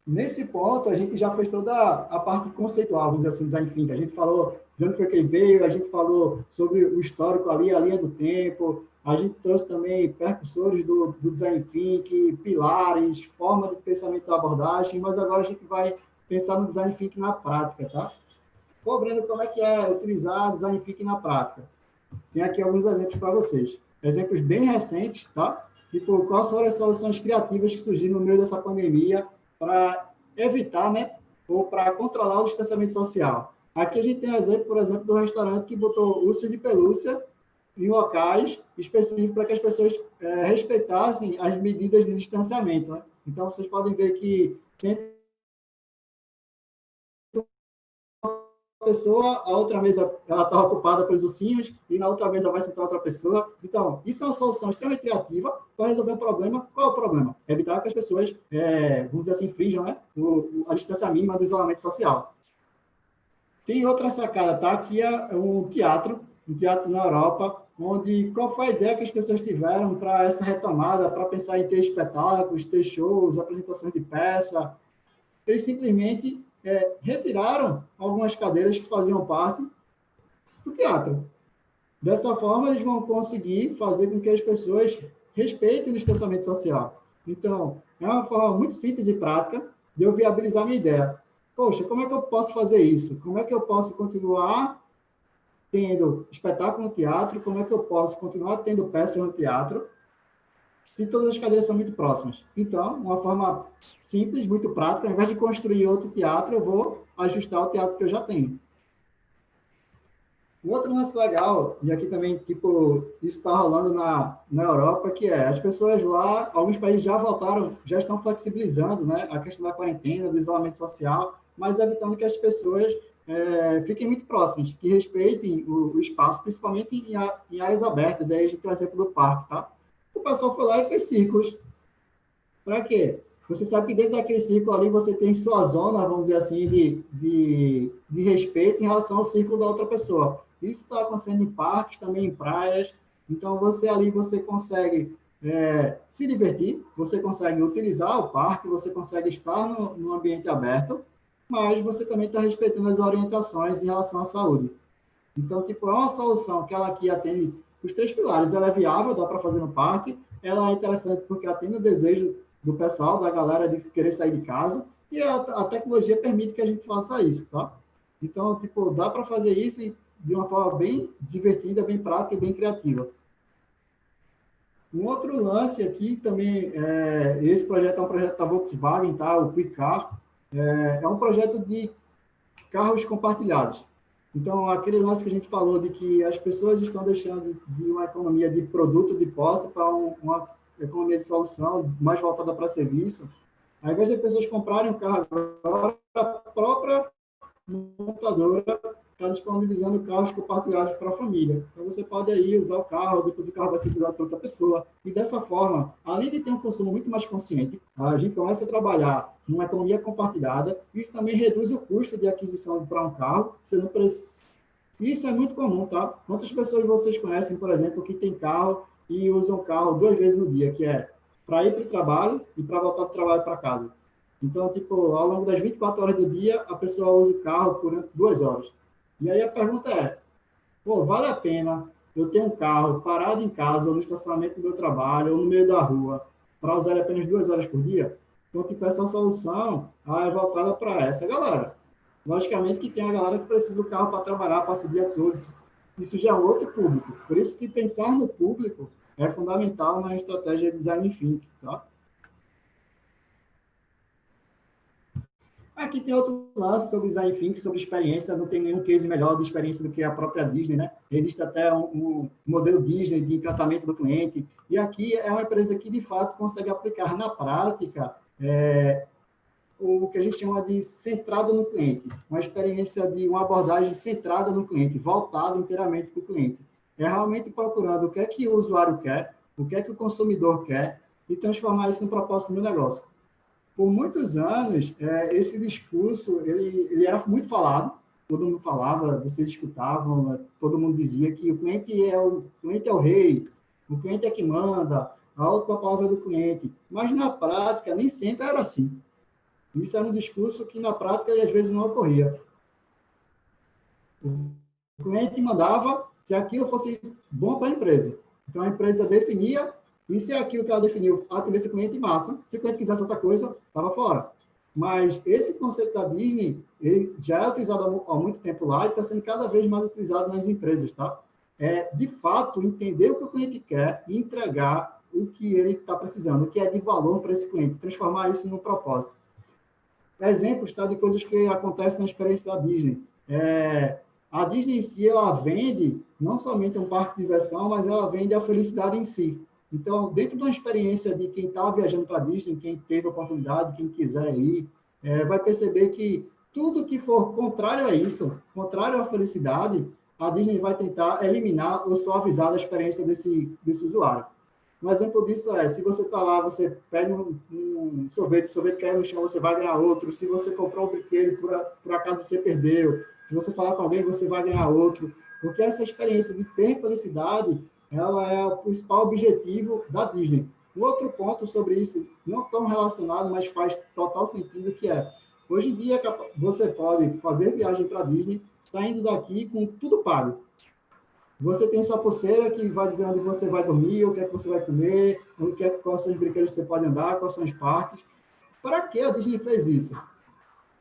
S1: Nesse ponto, a gente já fez toda a parte conceitual, vamos dizer assim, design thinking. A gente falou de onde foi que ele veio, a gente falou sobre o histórico ali, a linha do tempo, a gente trouxe também percussores do design thinking, pilares, forma de pensamento da abordagem, mas agora a gente vai pensar no design thinking na prática, tá? Pô, Breno, como é que é utilizar design thinking na prática? Tem aqui alguns exemplos para vocês. Exemplos bem recentes, tá? Tipo, quais foram as soluções criativas que surgiram no meio dessa pandemia para evitar, né, ou para controlar o distanciamento social. Aqui a gente tem exemplo, por exemplo, do restaurante que botou ursos de pelúcia em locais específicos para que as pessoas respeitassem as medidas de distanciamento, né? Então, vocês podem ver que pessoa, a outra mesa ela está ocupada pelos ursinhos e na outra mesa vai sentar outra pessoa. Então, isso é uma solução extremamente criativa para resolver um problema. Qual é o problema? Evitar que as pessoas, vamos dizer assim, infringam, né, a distância mínima do isolamento social. Tem outra sacada, tá? Que é um teatro na Europa, onde qual foi a ideia que as pessoas tiveram para essa retomada, para pensar em ter espetáculos, ter shows, apresentações de peça. Eles simplesmente retiraram algumas cadeiras que faziam parte do teatro. Dessa forma, eles vão conseguir fazer com que as pessoas respeitem o distanciamento social. Então, é uma forma muito simples e prática de eu viabilizar minha ideia. Poxa, como é que eu posso fazer isso? Como é que eu posso continuar tendo espetáculo no teatro? Como é que eu posso continuar tendo peças no teatro se todas as cadeiras são muito próximas? Então, uma forma simples, muito prática, ao invés de construir outro teatro, eu vou ajustar o teatro que eu já tenho. Um outro lance legal, e aqui também, tipo, isso está rolando na Europa, que é, as pessoas lá, alguns países já voltaram, já estão flexibilizando, né, a questão da quarentena, do isolamento social, mas evitando que as pessoas fiquem muito próximas, que respeitem o espaço, principalmente em áreas abertas. Aí a gente tem o exemplo do parque, tá? O pessoal foi lá e fez círculos. Para quê? Você sabe que dentro daquele círculo ali você tem sua zona, vamos dizer assim, de respeito em relação ao círculo da outra pessoa. Isso está acontecendo em parques, também em praias. Então, você ali, você consegue se divertir, você consegue utilizar o parque, você consegue estar no ambiente aberto, mas você também está respeitando as orientações em relação à saúde. Então, tipo, é uma solução que ela aqui atende os três pilares. Ela é viável, dá para fazer no parque. Ela é interessante porque atende o desejo do pessoal, da galera de querer sair de casa. E a tecnologia permite que a gente faça isso, tá? Então, tipo, dá para fazer isso de uma forma bem divertida, bem prática e bem criativa. Um outro lance aqui também, esse projeto é um projeto da Volkswagen, tá? O Quick Car. É um projeto de carros compartilhados. Então, aquele lance que a gente falou de que as pessoas estão deixando de uma economia de produto de posse para uma economia de solução mais voltada para serviço, ao invés de pessoas comprarem um carro agora, a própria montadora está disponibilizando carros compartilhados para a família. Então, você pode aí usar o carro, depois o carro vai ser utilizado por outra pessoa. E dessa forma, além de ter um consumo muito mais consciente, a gente começa a trabalhar numa economia compartilhada. Isso também reduz o custo de aquisição para um carro. Você não precisa... Isso é muito comum, tá? Quantas pessoas vocês conhecem, por exemplo, que tem carro e usam o carro 2 vezes no dia, que é para ir para o trabalho e para voltar do trabalho para casa? Então, tipo, ao longo das 24 horas do dia, a pessoa usa o carro por 2 horas. E aí a pergunta é, pô, vale a pena eu ter um carro parado em casa, ou no estacionamento do meu trabalho, ou no meio da rua, para usar ele apenas 2 horas por dia? Então, tipo, essa solução é voltada para essa galera. Logicamente que tem a galera que precisa do carro para trabalhar, para subir a tudo. Isso já é um outro público. Por isso que pensar no público é fundamental na estratégia de design thinking, tá? Aqui tem outro lance sobre design thinking, sobre experiência. Não tem nenhum case melhor de experiência do que a própria Disney, né? Existe até um modelo Disney de encantamento do cliente. E aqui é uma empresa que, de fato, consegue aplicar na prática o que a gente chama de centrado no cliente, uma experiência de uma abordagem centrada no cliente, voltada inteiramente para o cliente. É realmente procurando o que é que o usuário quer, o que é que o consumidor quer, e transformar isso no propósito do negócio. Por muitos anos, esse discurso ele era muito falado, todo mundo falava, vocês escutavam, todo mundo dizia que o cliente é o rei, o cliente é que manda, a última palavra do cliente. Mas, na prática, nem sempre era assim. Isso era um discurso que, na prática, às vezes não ocorria. O cliente mandava se aquilo fosse bom para a empresa. Então, a empresa definia, e se aquilo que ela definiu atendesse o cliente, massa. Se o cliente quisesse outra coisa, estava fora. Mas esse conceito da Disney, ele já é utilizado há muito tempo lá e está sendo cada vez mais utilizado nas empresas, tá? De fato, entender o que o cliente quer e entregar o que ele está precisando, o que é de valor para esse cliente, transformar isso num propósito. Exemplos, tá, de coisas que acontecem na experiência da Disney. A Disney em si, ela vende não somente um parque de diversão, mas ela vende a felicidade em si. Então, dentro de uma experiência de quem está viajando para a Disney, quem teve a oportunidade, quem quiser ir, vai perceber que tudo que for contrário a isso, contrário à felicidade, a Disney vai tentar eliminar ou suavizar a experiência desse usuário. Um exemplo disso se você está lá, você pega um sorvete, o sorvete cai no chão, você vai ganhar outro. Se você comprou um brinquedo, por acaso você perdeu. Se você falar com alguém, você vai ganhar outro. Porque essa experiência de ter felicidade, ela é o principal objetivo da Disney. Um outro ponto sobre isso, não tão relacionado, mas faz total sentido, que hoje em dia, você pode fazer viagem para a Disney, saindo daqui com tudo pago. Você tem sua pulseira que vai dizer onde você vai dormir, o que é que você vai comer, quais são os brinquedos que você pode andar, quais são os parques. Para que a Disney fez isso?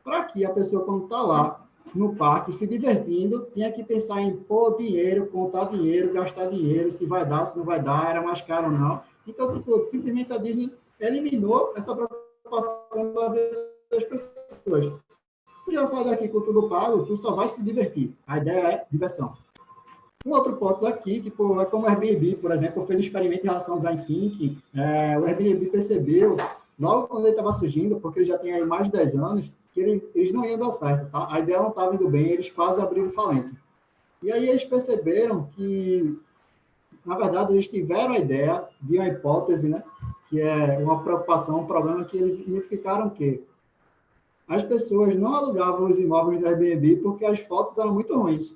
S1: Para que a pessoa, quando está lá no parque, se divertindo, tinha que pensar em pôr dinheiro, contar dinheiro, gastar dinheiro, se vai dar, se não vai dar, era mais caro ou não. Então, simplesmente a Disney eliminou essa preocupação da vida das pessoas. Tu já sai daqui com tudo pago, tu só vai se divertir. A ideia é diversão. Um outro ponto daqui, é como o Airbnb, por exemplo, fez um experimento em relação ao design thinking. O Airbnb percebeu, logo quando ele estava surgindo, porque ele já tem aí mais de 10 anos, que eles não iam dar certo, tá? A ideia não estava indo bem, eles quase abriram falência. E aí eles perceberam que, na verdade, eles tiveram a ideia de uma hipótese, né? Que é uma preocupação, um problema que eles identificaram que as pessoas não alugavam os imóveis do Airbnb porque as fotos eram muito ruins.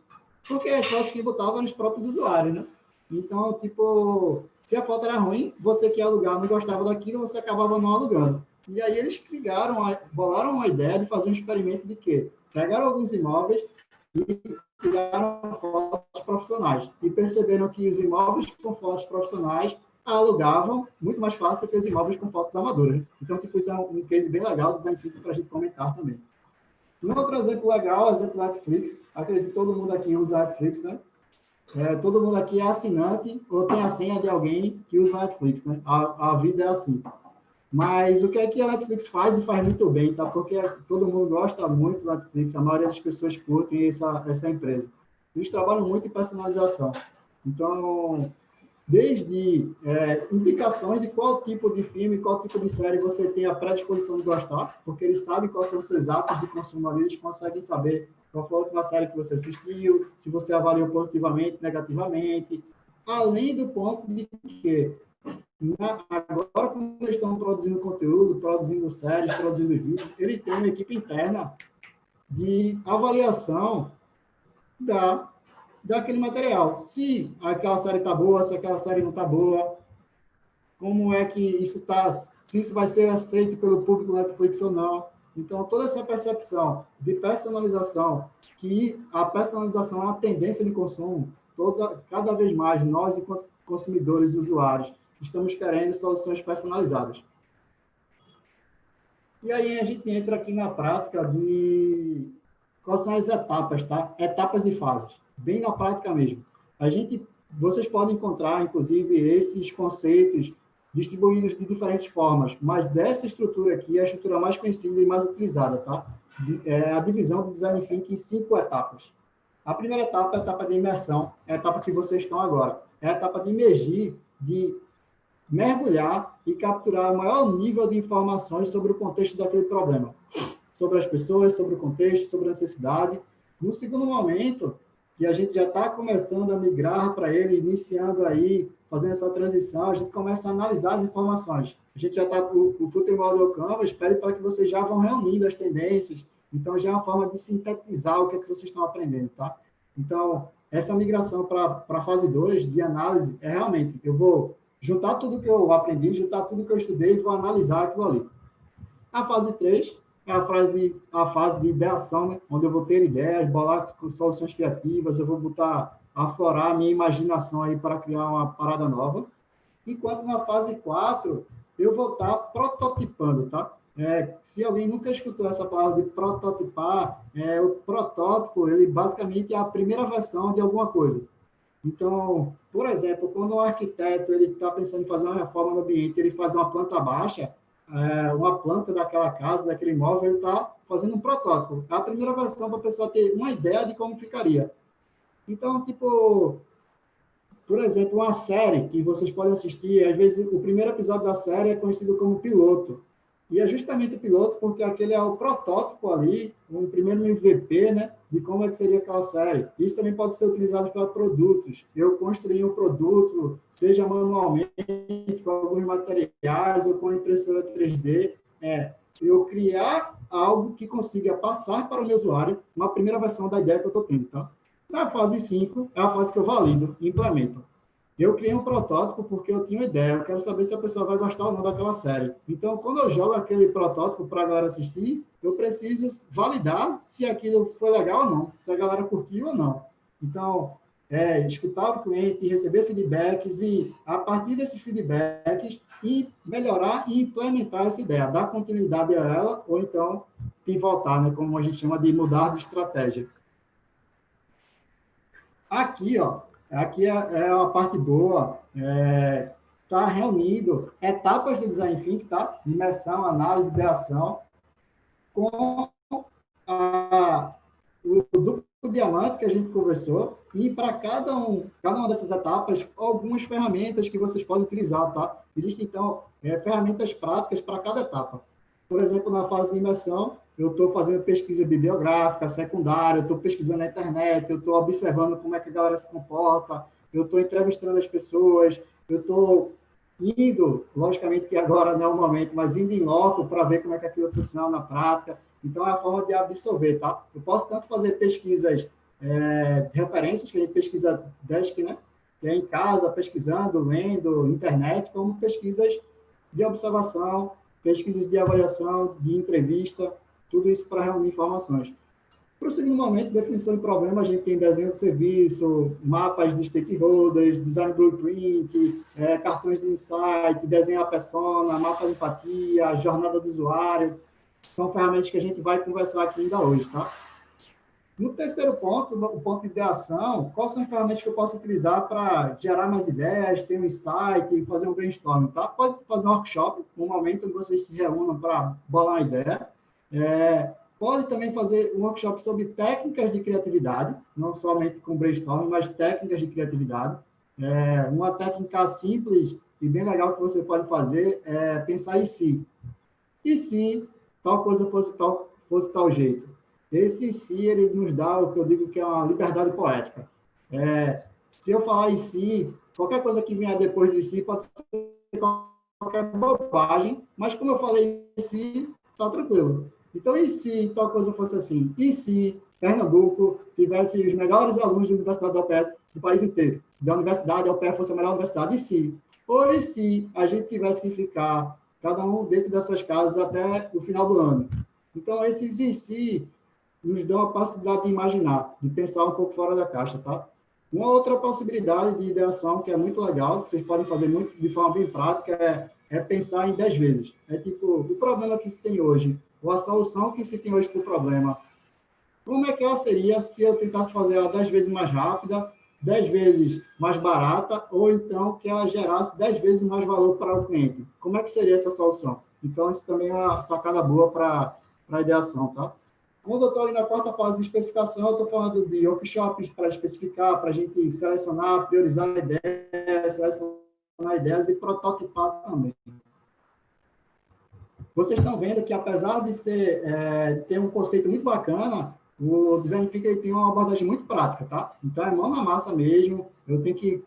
S1: Porque as fotos que botavam nos próprios usuários, né? Então, se a foto era ruim, você que ia alugar não gostava daquilo, você acabava não alugando. E aí eles bolaram uma ideia de fazer um experimento de quê? Pegaram alguns imóveis e tiraram fotos profissionais. E perceberam que os imóveis com fotos profissionais alugavam muito mais fácil que os imóveis com fotos amadoras. Então, isso é um case bem legal, design thinking, para a gente comentar também. Um outro exemplo legal, exemplo Netflix. Acredito que todo mundo aqui usa Netflix, né? Todo mundo aqui é assinante ou tem a senha de alguém que usa Netflix, né? A vida é assim. Mas o que é que a Netflix faz e faz muito bem, tá? Porque todo mundo gosta muito da Netflix, a maioria das pessoas curtem essa empresa. Eles trabalham muito em personalização. Então, desde indicações de qual tipo de filme, qual tipo de série você tem a predisposição de gostar, porque eles sabem quais são os seus hábitos de consumo ali, eles conseguem saber qual foi a última série que você assistiu, se você avaliou positivamente, negativamente, além do ponto de que agora, como eles estão produzindo conteúdo, produzindo séries, produzindo vídeos, ele tem uma equipe interna de avaliação daquele material. Se aquela série está boa, se aquela série não está boa, como é que isso está, se isso vai ser aceito pelo público do Netflix ou não. Então, toda essa percepção de personalização, que a personalização é uma tendência de consumo, cada vez mais nós, enquanto consumidores e usuários, estamos querendo soluções personalizadas. E aí a gente entra aqui na prática de quais são as etapas, tá? Etapas e fases, bem na prática mesmo. Vocês podem encontrar, inclusive, esses conceitos distribuídos de diferentes formas, mas dessa estrutura aqui é a estrutura mais conhecida e mais utilizada, tá? É a divisão do Design Thinking em 5 etapas. A primeira etapa é a etapa de imersão, é a etapa que vocês estão agora. É a etapa de imergir, de mergulhar e capturar o maior nível de informações sobre o contexto daquele problema, sobre as pessoas, sobre o contexto, sobre a necessidade. No segundo momento, que a gente já está começando a migrar para ele, iniciando aí, fazendo essa transição, a gente começa a analisar as informações. A gente já está, o Future Model Canvas pede para que vocês já vão reunindo as tendências, então já é uma forma de sintetizar o que é que vocês estão aprendendo, tá? Então, essa migração para a fase 2 de análise é realmente, eu vou juntar tudo que eu aprendi, juntar tudo que eu estudei e vou analisar aquilo ali. A fase 3 é a fase de ideação, né? Onde eu vou ter ideias, bolar soluções criativas, eu vou botar, aflorar a minha imaginação aí para criar uma parada nova. Enquanto na fase 4 eu vou estar prototipando, tá? Se alguém nunca escutou essa palavra de prototipar, o protótipo, ele basicamente é a primeira versão de alguma coisa. Então, por exemplo, quando um arquiteto ele está pensando em fazer uma reforma no ambiente, ele faz uma planta baixa, uma planta daquela casa, daquele imóvel, ele está fazendo um protótipo. É a primeira versão para a pessoa ter uma ideia de como ficaria. Então, tipo, por exemplo, uma série que vocês podem assistir, às vezes o primeiro episódio da série é conhecido como piloto. E é justamente o piloto porque aquele é o protótipo ali, um primeiro MVP, né, de como é que seria aquela série. Isso também pode ser utilizado para produtos. Eu construí um produto, seja manualmente, com alguns materiais ou com impressora 3D, eu criar algo que consiga passar para o meu usuário uma primeira versão da ideia que eu estou tendo, tá? Na fase 5 é a fase que eu valido e implemento. Eu criei um protótipo porque eu tinha uma ideia, eu quero saber se a pessoa vai gostar ou não daquela série. Então, quando eu jogo aquele protótipo para a galera assistir, eu preciso validar se aquilo foi legal ou não, se a galera curtiu ou não. Então, escutar o cliente, receber feedbacks e, a partir desses feedbacks, e melhorar e implementar essa ideia, dar continuidade a ela, ou então pivotar, né, como a gente chama de mudar de estratégia. Aqui, ó, aqui é a parte boa, está reunindo etapas de design thinking, tá? Imersão, análise, ideação, com o duplo diamante que a gente conversou, e para cada uma dessas etapas, algumas ferramentas que vocês podem utilizar, tá? Existem, então, ferramentas práticas para cada etapa. Por exemplo, na fase de imersão, eu estou fazendo pesquisa bibliográfica, secundária, eu estou pesquisando na internet, eu estou observando como é que a galera se comporta, eu estou entrevistando as pessoas, eu estou indo, logicamente que agora não é o momento, mas indo em loco para ver como é que aquilo funciona na prática. Então, é a forma de absorver, tá? Eu posso tanto fazer pesquisas, referências, que a gente pesquisa desk, né? Que é em casa, pesquisando, lendo, internet, como pesquisas de observação, pesquisas de avaliação, de entrevista, tudo isso para reunir informações. Para o segundo momento, definição de problema, a gente tem desenho de serviço, mapas de stakeholders, design blueprint, cartões de insight, desenhar a persona, mapa de empatia, jornada do usuário. São ferramentas que a gente vai conversar aqui ainda hoje, tá? No terceiro ponto, o ponto de ideação, quais são as ferramentas que eu posso utilizar para gerar mais ideias, ter um insight, fazer um brainstorming, tá? Pode fazer um workshop, um momento onde vocês se reúnam para bolar uma ideia. Pode também fazer um workshop sobre técnicas de criatividade, não somente com brainstorming, mas técnicas de criatividade. Uma técnica simples e bem legal que você pode fazer é pensar em si. E se tal coisa fosse tal jeito? Esse si, ele nos dá o que eu digo que é uma liberdade poética. Se eu falar em si, qualquer coisa que vier depois de si pode ser qualquer bobagem, mas como eu falei em si, está tranquilo. Então, e se tal coisa fosse assim? E se Pernambuco tivesse os melhores alunos da Universidade da UPE do país inteiro? Da universidade, a UPE fosse a melhor universidade? E se? Ou e se a gente tivesse que ficar, cada um dentro das suas casas, até o final do ano? Então, esses em si nos dão a possibilidade de imaginar, de pensar um pouco fora da caixa, tá? Uma outra possibilidade de ideação que é muito legal, que vocês podem fazer muito de forma bem prática, é pensar em 10 vezes. É tipo, o problema que se tem hoje, ou a solução que se tem hoje para o problema, como é que ela seria se eu tentasse fazer ela 10 vezes mais rápida, 10 vezes mais barata, ou então que ela gerasse 10 vezes mais valor para o cliente? Como é que seria essa solução? Então, isso também é uma sacada boa para a ideação, tá? Quando eu estou ali na quarta fase de especificação, eu estou falando de workshops para especificar, para a gente selecionar, priorizar ideias, selecionar relacionar ideias e prototipar também. Vocês estão vendo que, apesar de ter um conceito muito bacana, o Design Thinking ele tem uma abordagem muito prática, tá? Então, é mão na massa mesmo, eu tenho que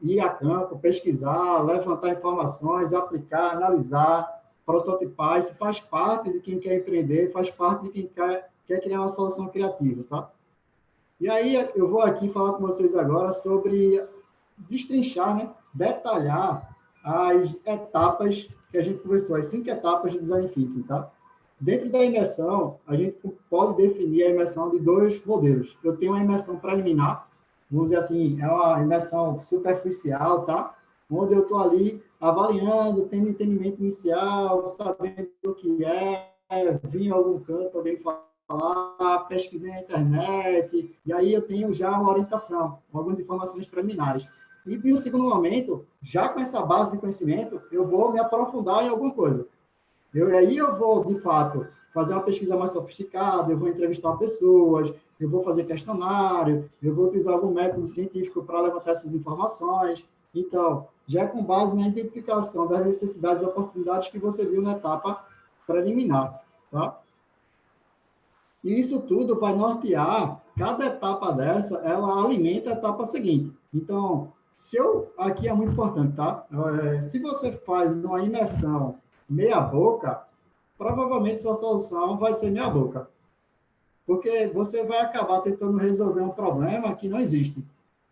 S1: ir a campo, pesquisar, levantar informações, aplicar, analisar, prototipar. Isso faz parte de quem quer empreender, faz parte de quem quer criar uma solução criativa, tá? E aí, eu vou aqui falar com vocês agora sobre destrinchar, né? Detalhar as etapas que a gente conversou, as 5 etapas de Design Thinking, tá? Dentro da imersão, a gente pode definir a imersão de 2 modelos. Eu tenho uma imersão preliminar, vamos dizer assim, é uma imersão superficial, tá? Onde eu estou ali avaliando, tendo entendimento inicial, sabendo o que vim em algum canto, alguém falar, pesquisei na internet, e aí eu tenho já uma orientação, algumas informações preliminares. E no segundo momento, já com essa base de conhecimento, eu vou me aprofundar em alguma coisa. Aí eu vou, de fato, fazer uma pesquisa mais sofisticada, eu vou entrevistar pessoas, eu vou fazer questionário, eu vou utilizar algum método científico para levantar essas informações. Então, já é com base na identificação das necessidades e oportunidades que você viu na etapa preliminar, tá? E isso tudo vai nortear, cada etapa dessa, ela alimenta a etapa seguinte. Então, aqui é muito importante, tá? Se você faz uma imersão meia boca, provavelmente sua solução vai ser meia boca. Porque você vai acabar tentando resolver um problema que não existe.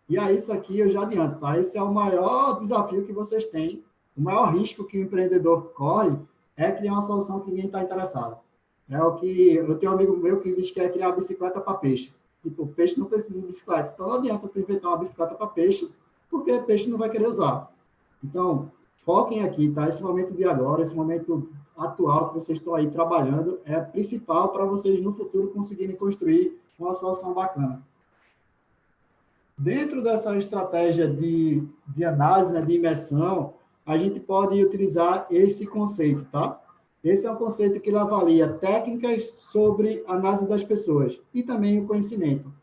S1: E aí, isso aqui eu já adianto, tá? Esse é o maior desafio que vocês têm, o maior risco que o empreendedor corre é criar uma solução que ninguém está interessado. É o que eu tenho um amigo meu que diz que é criar bicicleta para peixe. Tipo, peixe não precisa de bicicleta. Então, não adianta tu inventar uma bicicleta para peixe, porque peixe não vai querer usar. Então, foquem aqui, tá? Esse momento de agora, esse momento atual que vocês estão aí trabalhando, é principal para vocês no futuro conseguirem construir uma solução bacana. Dentro dessa estratégia de análise, né, de imersão, a gente pode utilizar esse conceito, tá? Esse é um conceito que ele avalia técnicas sobre análise das pessoas e também o conhecimento.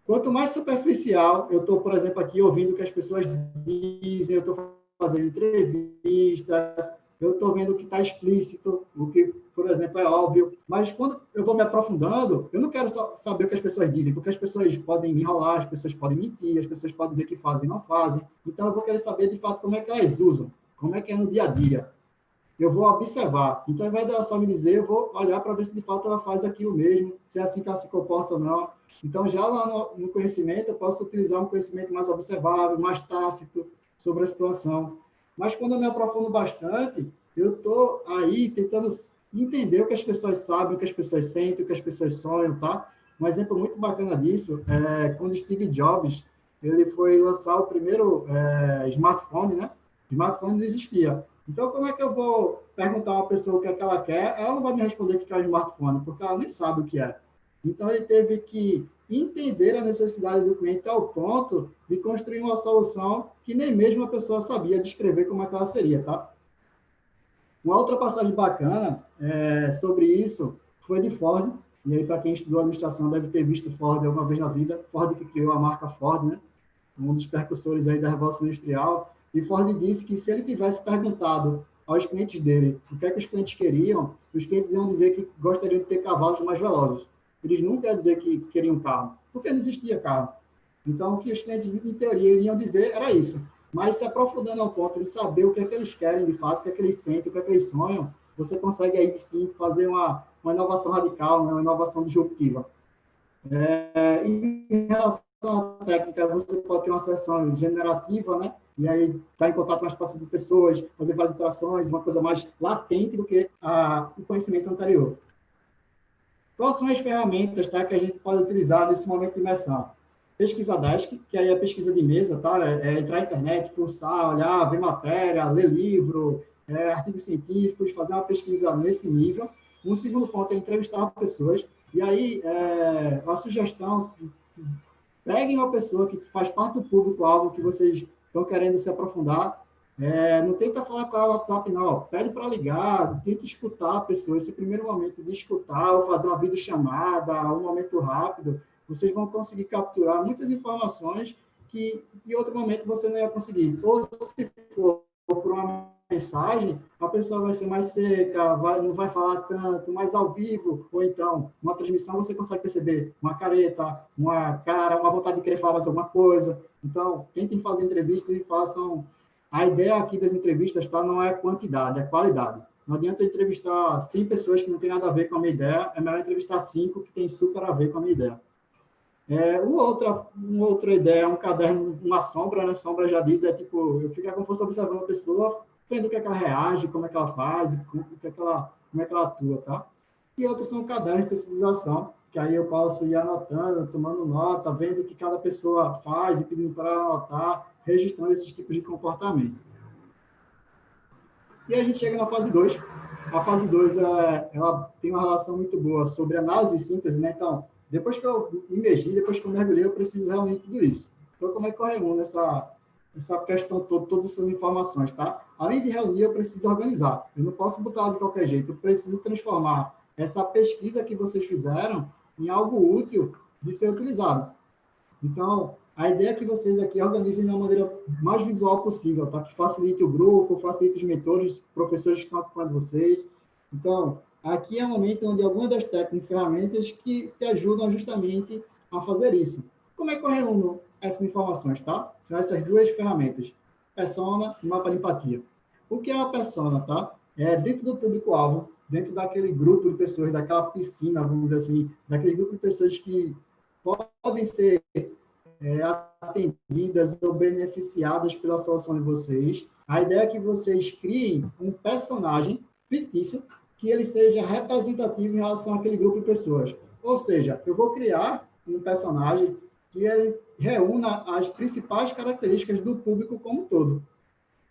S1: Quanto mais superficial, eu estou, por exemplo, aqui ouvindo o que as pessoas dizem, eu estou fazendo entrevistas, eu estou vendo o que está explícito, o que, por exemplo, é óbvio, mas quando eu vou me aprofundando, eu não quero só saber o que as pessoas dizem, porque as pessoas podem me enrolar, as pessoas podem mentir, as pessoas podem dizer que fazem e não fazem, então eu vou querer saber, de fato, como é que elas usam, como é que é no dia a dia. Eu vou observar. Então, ao invés dela só me dizer, eu vou olhar para ver se, de fato, ela faz aquilo mesmo, se é assim que ela se comporta ou não. Então, já lá no conhecimento, eu posso utilizar um conhecimento mais observável, mais tácito sobre a situação. Mas, quando eu me aprofundo bastante, eu estou aí tentando entender o que as pessoas sabem, o que as pessoas sentem, o que as pessoas sonham, tá? Um exemplo muito bacana disso é quando Steve Jobs ele foi lançar o primeiro smartphone, né? O smartphone não existia. Então, como é que eu vou perguntar a uma pessoa o que é que ela quer? Ela não vai me responder o que é um smartphone, porque ela nem sabe o que é. Então, ele teve que entender a necessidade do cliente ao ponto de construir uma solução que nem mesmo a pessoa sabia descrever como é que ela seria, tá? Uma outra passagem bacana sobre isso foi de Ford, e aí para quem estudou administração deve ter visto Ford alguma vez na vida, Ford que criou a marca Ford, né? Um dos precursores aí da Revolução Industrial, e Ford disse que se ele tivesse perguntado aos clientes dele o que é que os clientes queriam, os clientes iam dizer que gostariam de ter cavalos mais velozes. Eles nunca iam dizer que queriam carro, porque não existia carro. Então, o que os clientes, em teoria, iriam dizer era isso. Mas se aprofundando ao ponto de saber o que é que eles querem de fato, o que é que eles sentem, o que é que eles sonham, você consegue aí sim fazer uma inovação radical, né? Uma inovação disruptiva. Em relação à técnica, você pode ter uma sessão generativa, né? E aí estar em contato mais próximo de pessoas, fazer várias interações, uma coisa mais latente do que o conhecimento anterior. Quais são as ferramentas, tá, que a gente pode utilizar nesse momento de imersão? Pesquisa Desk, que aí é pesquisa de mesa, tá? Entrar na internet, fuçar, olhar, ver matéria, ler livro, artigos científicos, fazer uma pesquisa nesse nível. Um segundo ponto é entrevistar pessoas. E aí, a sugestão, peguem uma pessoa que faz parte do público-alvo que vocês estão querendo se aprofundar. Não tenta falar com ela no WhatsApp, não. Pede para ligar, tenta escutar a pessoa. Esse primeiro momento de escutar ou fazer uma videochamada, um momento rápido, vocês vão conseguir capturar muitas informações que em outro momento você não ia conseguir. Ou se for por uma mensagem, a pessoa vai ser mais seca, não vai falar tanto, mas ao vivo, ou então, uma transmissão, você consegue perceber uma careta, uma cara, uma vontade de querer falar mais alguma coisa. Então, tentem fazer entrevistas e façam... A ideia aqui das entrevistas, tá, não é quantidade, é qualidade. Não adianta eu entrevistar 100 pessoas que não tem nada a ver com a minha ideia, é melhor entrevistar 5 que tem super a ver com a minha ideia. Uma outra ideia é um caderno, uma sombra, né? Sombra já diz, é tipo, eu fico como se fosse observando a pessoa, vendo o que é que ela reage, como é que ela faz, como é que ela atua, tá? E outros são cadernos de sensibilização, que aí eu posso ir anotando, tomando nota, vendo o que cada pessoa faz e pedindo para ela anotar, registrando esses tipos de comportamento. E a gente chega na fase 2. A fase 2 ela tem uma relação muito boa sobre análise e síntese, né? Então, depois que eu imergi, depois que eu mergulhei, eu preciso reunir tudo isso. Então, como é que eu reúno essa questão toda, todas essas informações, tá? Além de reunir, eu preciso organizar. Eu não posso botar ela de qualquer jeito. Eu preciso transformar essa pesquisa que vocês fizeram em algo útil de ser utilizado. Então, a ideia é que vocês aqui organizem da maneira mais visual possível, tá? Que facilite o grupo, facilite os mentores, professores que estão acompanhando vocês. Então, aqui é um momento onde algumas das técnicas e ferramentas que te ajudam justamente a fazer isso. Como é que eu reúno essas informações, tá? São essas duas ferramentas, persona e mapa de empatia. O que é uma persona, tá? É dentro do público-alvo, dentro daquele grupo de pessoas, daquela piscina, vamos dizer assim, daquele grupo de pessoas que podem ser atendidas ou beneficiadas pela solução de vocês. A ideia é que vocês criem um personagem fictício que ele seja representativo em relação àquele grupo de pessoas. Ou seja, eu vou criar um personagem que ele reúna as principais características do público como um todo.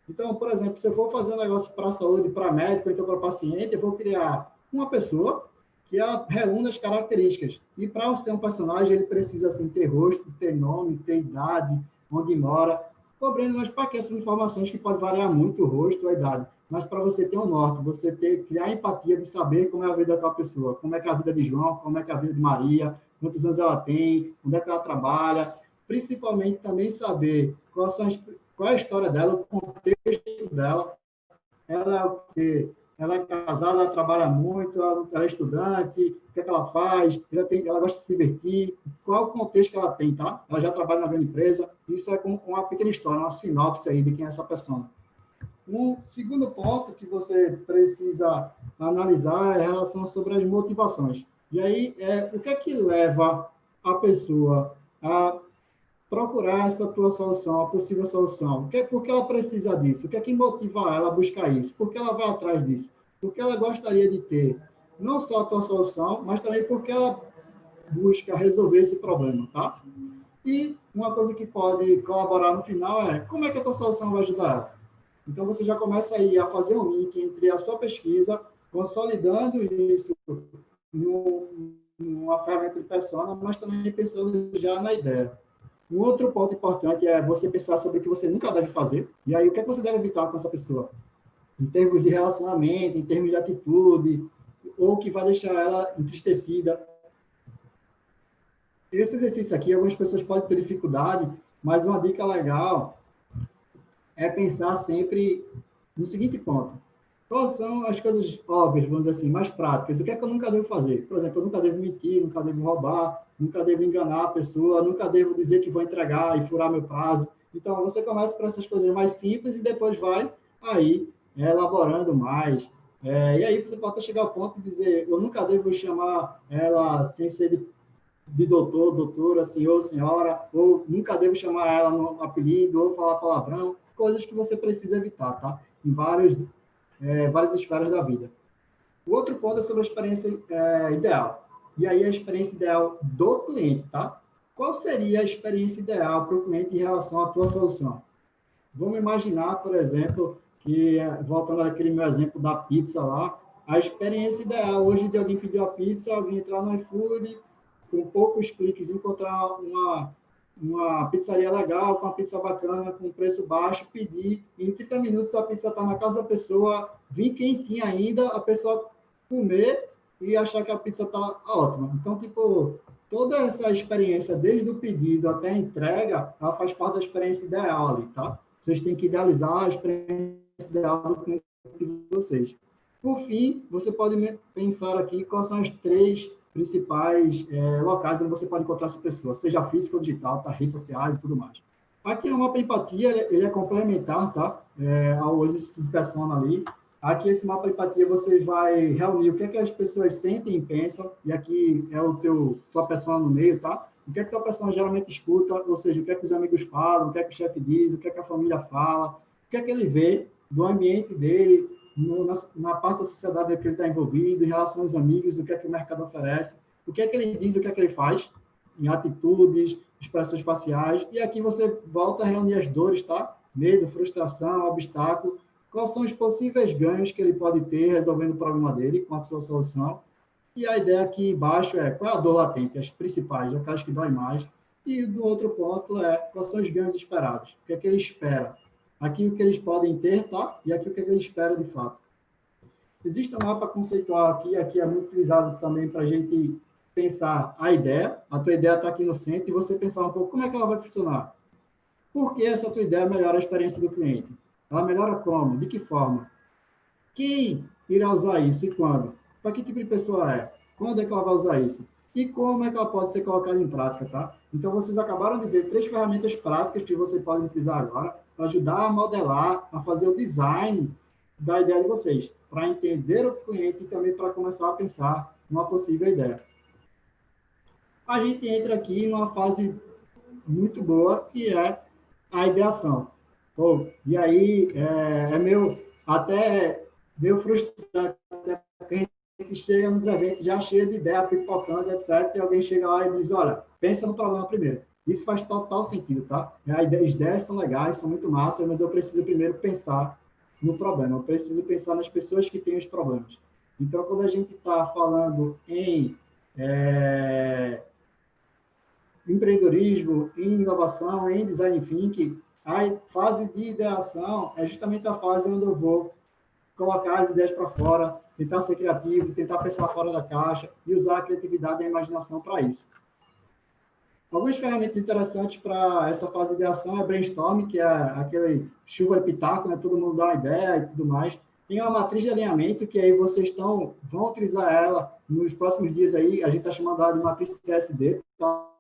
S1: Então, por exemplo, se eu for fazer um negócio para a saúde, para médico, então para paciente, eu vou criar uma pessoa que ela reúna as características. E para ser um personagem, ele precisa assim, ter rosto, ter nome, ter idade, onde mora. Cobrando, mas para que essas informações que pode variar muito o rosto, a idade, mas para você ter um norte, você criar empatia de saber como é a vida daquela pessoa, como é que é a vida de João, como é que é a vida de Maria, quantos anos ela tem, onde é que ela trabalha, principalmente também saber qual é a história dela, o contexto dela, ela é casada, ela trabalha muito, ela é estudante, o que é que ela faz, ela gosta de se divertir, qual é o contexto que ela tem, tá? Ela já trabalha na grande empresa, isso é como uma pequena história, uma sinopse aí de quem é essa pessoa. Um segundo ponto que você precisa analisar é a relação sobre as motivações. E aí, o que é que leva a pessoa a procurar essa tua solução, a possível solução? Por que ela precisa disso? O que é que motiva ela a buscar isso? Por que ela vai atrás disso? Porque ela gostaria de ter não só a tua solução, mas também porque ela busca resolver esse problema, tá? E uma coisa que pode colaborar no final é como é que a tua solução vai ajudar ela. Então, você já começa aí a fazer um link entre a sua pesquisa, consolidando isso numa ferramenta de persona, mas também pensando já na ideia. Um outro ponto importante é você pensar sobre o que você nunca deve fazer. E aí, o que é que você deve evitar com essa pessoa? Em termos de relacionamento, em termos de atitude, ou que vai deixar ela entristecida. Esse exercício aqui, algumas pessoas podem ter dificuldade, mas uma dica legal é pensar sempre no seguinte ponto. Quais são as coisas óbvias, vamos dizer assim, mais práticas? O que é que eu nunca devo fazer? Por exemplo, eu nunca devo mentir, nunca devo roubar, nunca devo enganar a pessoa, nunca devo dizer que vou entregar e furar meu prazo. Então, você começa por essas coisas mais simples e depois vai aí elaborando mais. E aí você pode chegar ao ponto de dizer, eu nunca devo chamar ela sem ser de doutor, doutora, senhor, senhora, ou nunca devo chamar ela no apelido, ou falar palavrão, coisas que você precisa evitar, tá? Em várias esferas da vida. O outro ponto é sobre a experiência ideal. E aí a experiência ideal do cliente, tá? Qual seria a experiência ideal para o cliente em relação à tua solução? Vamos imaginar, por exemplo, que, voltando àquele meu exemplo da pizza lá, a experiência ideal hoje de alguém pedir a pizza, alguém entrar no iFood, com poucos cliques, encontrar uma pizzaria legal, com uma pizza bacana, com preço baixo, pedir, e em 30 minutos a pizza está na casa da pessoa, vir quentinha ainda, a pessoa comer e achar que a pizza está ótima. Então, tipo, toda essa experiência, desde o pedido até a entrega, ela faz parte da experiência ideal ali, tá? Vocês têm que idealizar a experiência ideal do cliente de vocês. Por fim, você pode pensar aqui quais são as três principais locais onde você pode encontrar essa pessoa, seja física ou digital, tá? Redes sociais e tudo mais. Aqui o mapa empatia, ele é complementar, tá? Ao exercício de persona ali. Aqui, esse mapa empatia, você vai reunir o que é que as pessoas sentem e pensam, e aqui é tua persona no meio, tá? O que é que tua persona geralmente escuta, ou seja, o que é que os amigos falam, o que é que o chefe diz, o que é que a família fala, o que é que ele vê do ambiente dele, na parte da sociedade que ele está envolvido, em relação aos amigos, o que é que o mercado oferece, o que é que ele diz, o que é que ele faz, em atitudes, expressões faciais, e aqui você volta a reunir as dores, tá? Medo, frustração, obstáculo, quais são os possíveis ganhos que ele pode ter resolvendo o problema dele com a sua solução. E a ideia aqui embaixo é qual é a dor latente, as principais, aquelas que dói mais. E do outro ponto é quais são os ganhos esperados, o que é que ele espera. Aqui o que eles podem ter, tá? E aqui o que ele espera de fato. Existe um mapa conceitual aqui é muito utilizado também para a gente pensar a ideia. A tua ideia está aqui no centro e você pensar um pouco como é que ela vai funcionar. Por que essa tua ideia melhora a experiência do cliente? Ela melhora como? De que forma? Quem irá usar isso e quando? Para que tipo de pessoa é? Quando é que ela vai usar isso? E como é que ela pode ser colocada em prática, tá? Então, vocês acabaram de ver três ferramentas práticas que vocês podem utilizar agora para ajudar a modelar, a fazer o design da ideia de vocês, para entender o cliente e também para começar a pensar numa possível ideia. A gente entra aqui numa fase muito boa, que é a ideação. Pô, e aí, até meio frustrante, porque a gente chega nos eventos já cheio de ideia, pipocando, etc., e alguém chega lá e diz, olha, pensa no problema primeiro. Isso faz total sentido, tá? As ideias são legais, são muito massas, mas eu preciso primeiro pensar no problema, eu preciso pensar nas pessoas que têm os problemas. Então, quando a gente está falando em empreendedorismo, em inovação, em design thinking, a fase de ideação é justamente a fase onde eu vou colocar as ideias para fora, tentar ser criativo, tentar pensar fora da caixa e usar a criatividade e a imaginação para isso. Algumas ferramentas interessantes para essa fase de ideação é brainstorm, que é aquele chuva de pitaco, né? Todo mundo dá uma ideia e tudo mais. Tem uma matriz de alinhamento, que aí vocês vão utilizar ela nos próximos dias aí, a gente está chamando ela de matriz CSD, tá?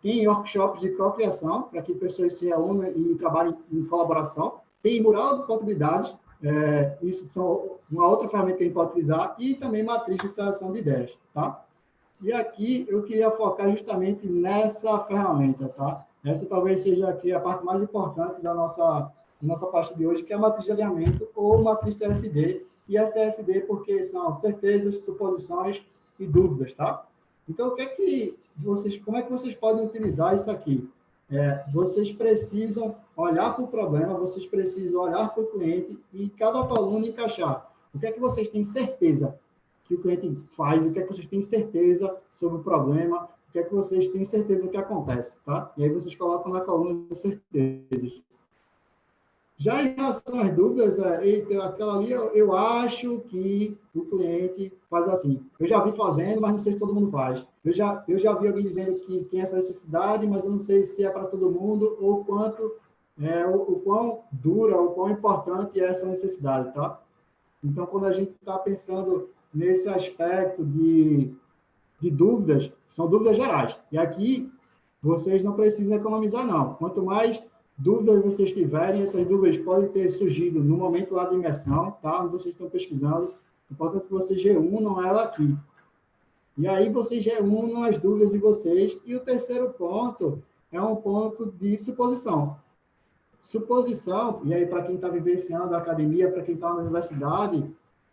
S1: Tem workshops de cocriação, para que pessoas se reúnam e trabalhem em colaboração. Tem mural de possibilidades, isso são uma outra ferramenta que a gente pode utilizar, e também matriz de seleção de ideias, tá? E aqui eu queria focar justamente nessa ferramenta, tá? Essa talvez seja aqui a parte mais importante da nossa parte de hoje, que é a matriz de alinhamento ou matriz CSD, e a CSD porque são certezas, suposições e dúvidas, tá? Então, como é que vocês podem utilizar isso aqui? Vocês precisam olhar para o problema, vocês precisam olhar para o cliente e cada coluna encaixar. O que é que vocês têm certeza que o cliente faz? O que é que vocês têm certeza sobre o problema? O que é que vocês têm certeza que acontece, tá? E aí vocês colocam na coluna de certezas. Já em relação às dúvidas, aquela ali, eu acho que o cliente faz assim. Eu já vi fazendo, mas não sei se todo mundo faz. Eu já vi alguém dizendo que tem essa necessidade, mas eu não sei se é para todo mundo ou o quão dura, o quão importante é essa necessidade, tá? Então, quando a gente está pensando nesse aspecto de dúvidas, são dúvidas gerais. E aqui, vocês não precisam economizar, não. Quanto mais dúvidas vocês tiverem, essas dúvidas podem ter surgido no momento lá de imersão, tá? Onde vocês estão pesquisando. É importante que vocês reúnam ela aqui. E aí vocês reúnam as dúvidas de vocês. E o terceiro ponto é um ponto de suposição. Suposição, e aí para quem está vivenciando a academia, para quem está na universidade,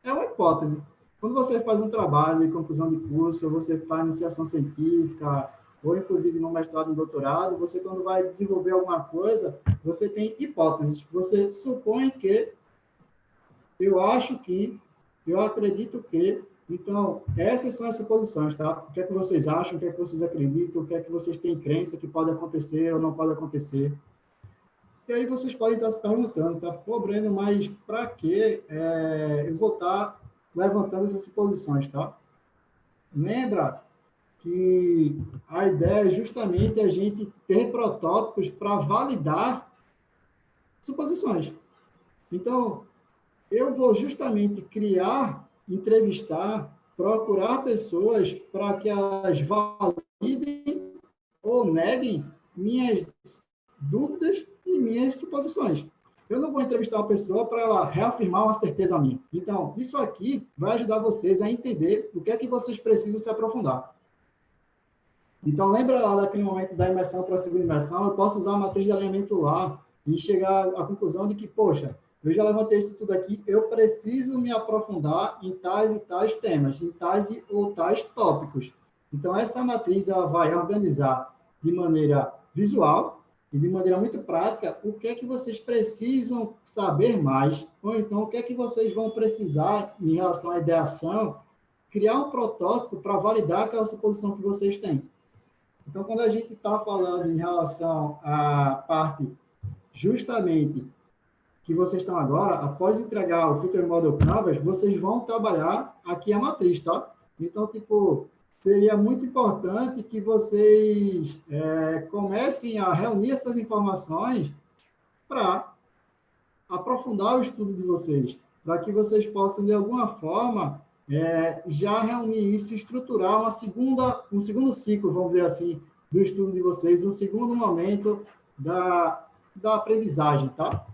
S1: é uma hipótese. Quando você faz um trabalho de conclusão de curso, você está em iniciação científica, ou inclusive no mestrado e no doutorado, você quando vai desenvolver alguma coisa, você tem hipóteses. Você supõe que, eu acho que, eu acredito que. Então, essas são as suposições, tá? O que é que vocês acham, o que é que vocês acreditam, o que é que vocês têm crença que pode acontecer ou não pode acontecer. E aí vocês podem estar se perguntando, tá? Pô, Breno, mas para que eu vou estar levantando essas suposições, tá? Lembra que a ideia é justamente a gente ter protótipos para validar suposições. Então, eu vou justamente criar, entrevistar, procurar pessoas para que elas validem ou neguem minhas dúvidas e minhas suposições. Eu não vou entrevistar uma pessoa para ela reafirmar uma certeza minha. Então, isso aqui vai ajudar vocês a entender o que é que vocês precisam se aprofundar. Então, lembra lá daquele momento da imersão para a segunda imersão, eu posso usar a matriz de alinhamento lá e chegar à conclusão de que, poxa, eu já levantei isso tudo aqui, eu preciso me aprofundar em tais e tais temas, em tais ou tais tópicos. Então, essa matriz ela vai organizar de maneira visual e de maneira muito prática o que é que vocês precisam saber mais, ou então o que é que vocês vão precisar em relação à ideação, criar um protótipo para validar aquela suposição que vocês têm. Então, quando a gente está falando em relação à parte justamente que vocês estão agora, após entregar o Future Model Canvas, vocês vão trabalhar aqui a matriz, tá? Então, tipo, seria muito importante que vocês comecem a reunir essas informações para aprofundar o estudo de vocês, para que vocês possam, de alguma forma, já reunir isso e estruturar um segundo ciclo, vamos dizer assim, do estudo de vocês, um segundo momento da aprendizagem, tá?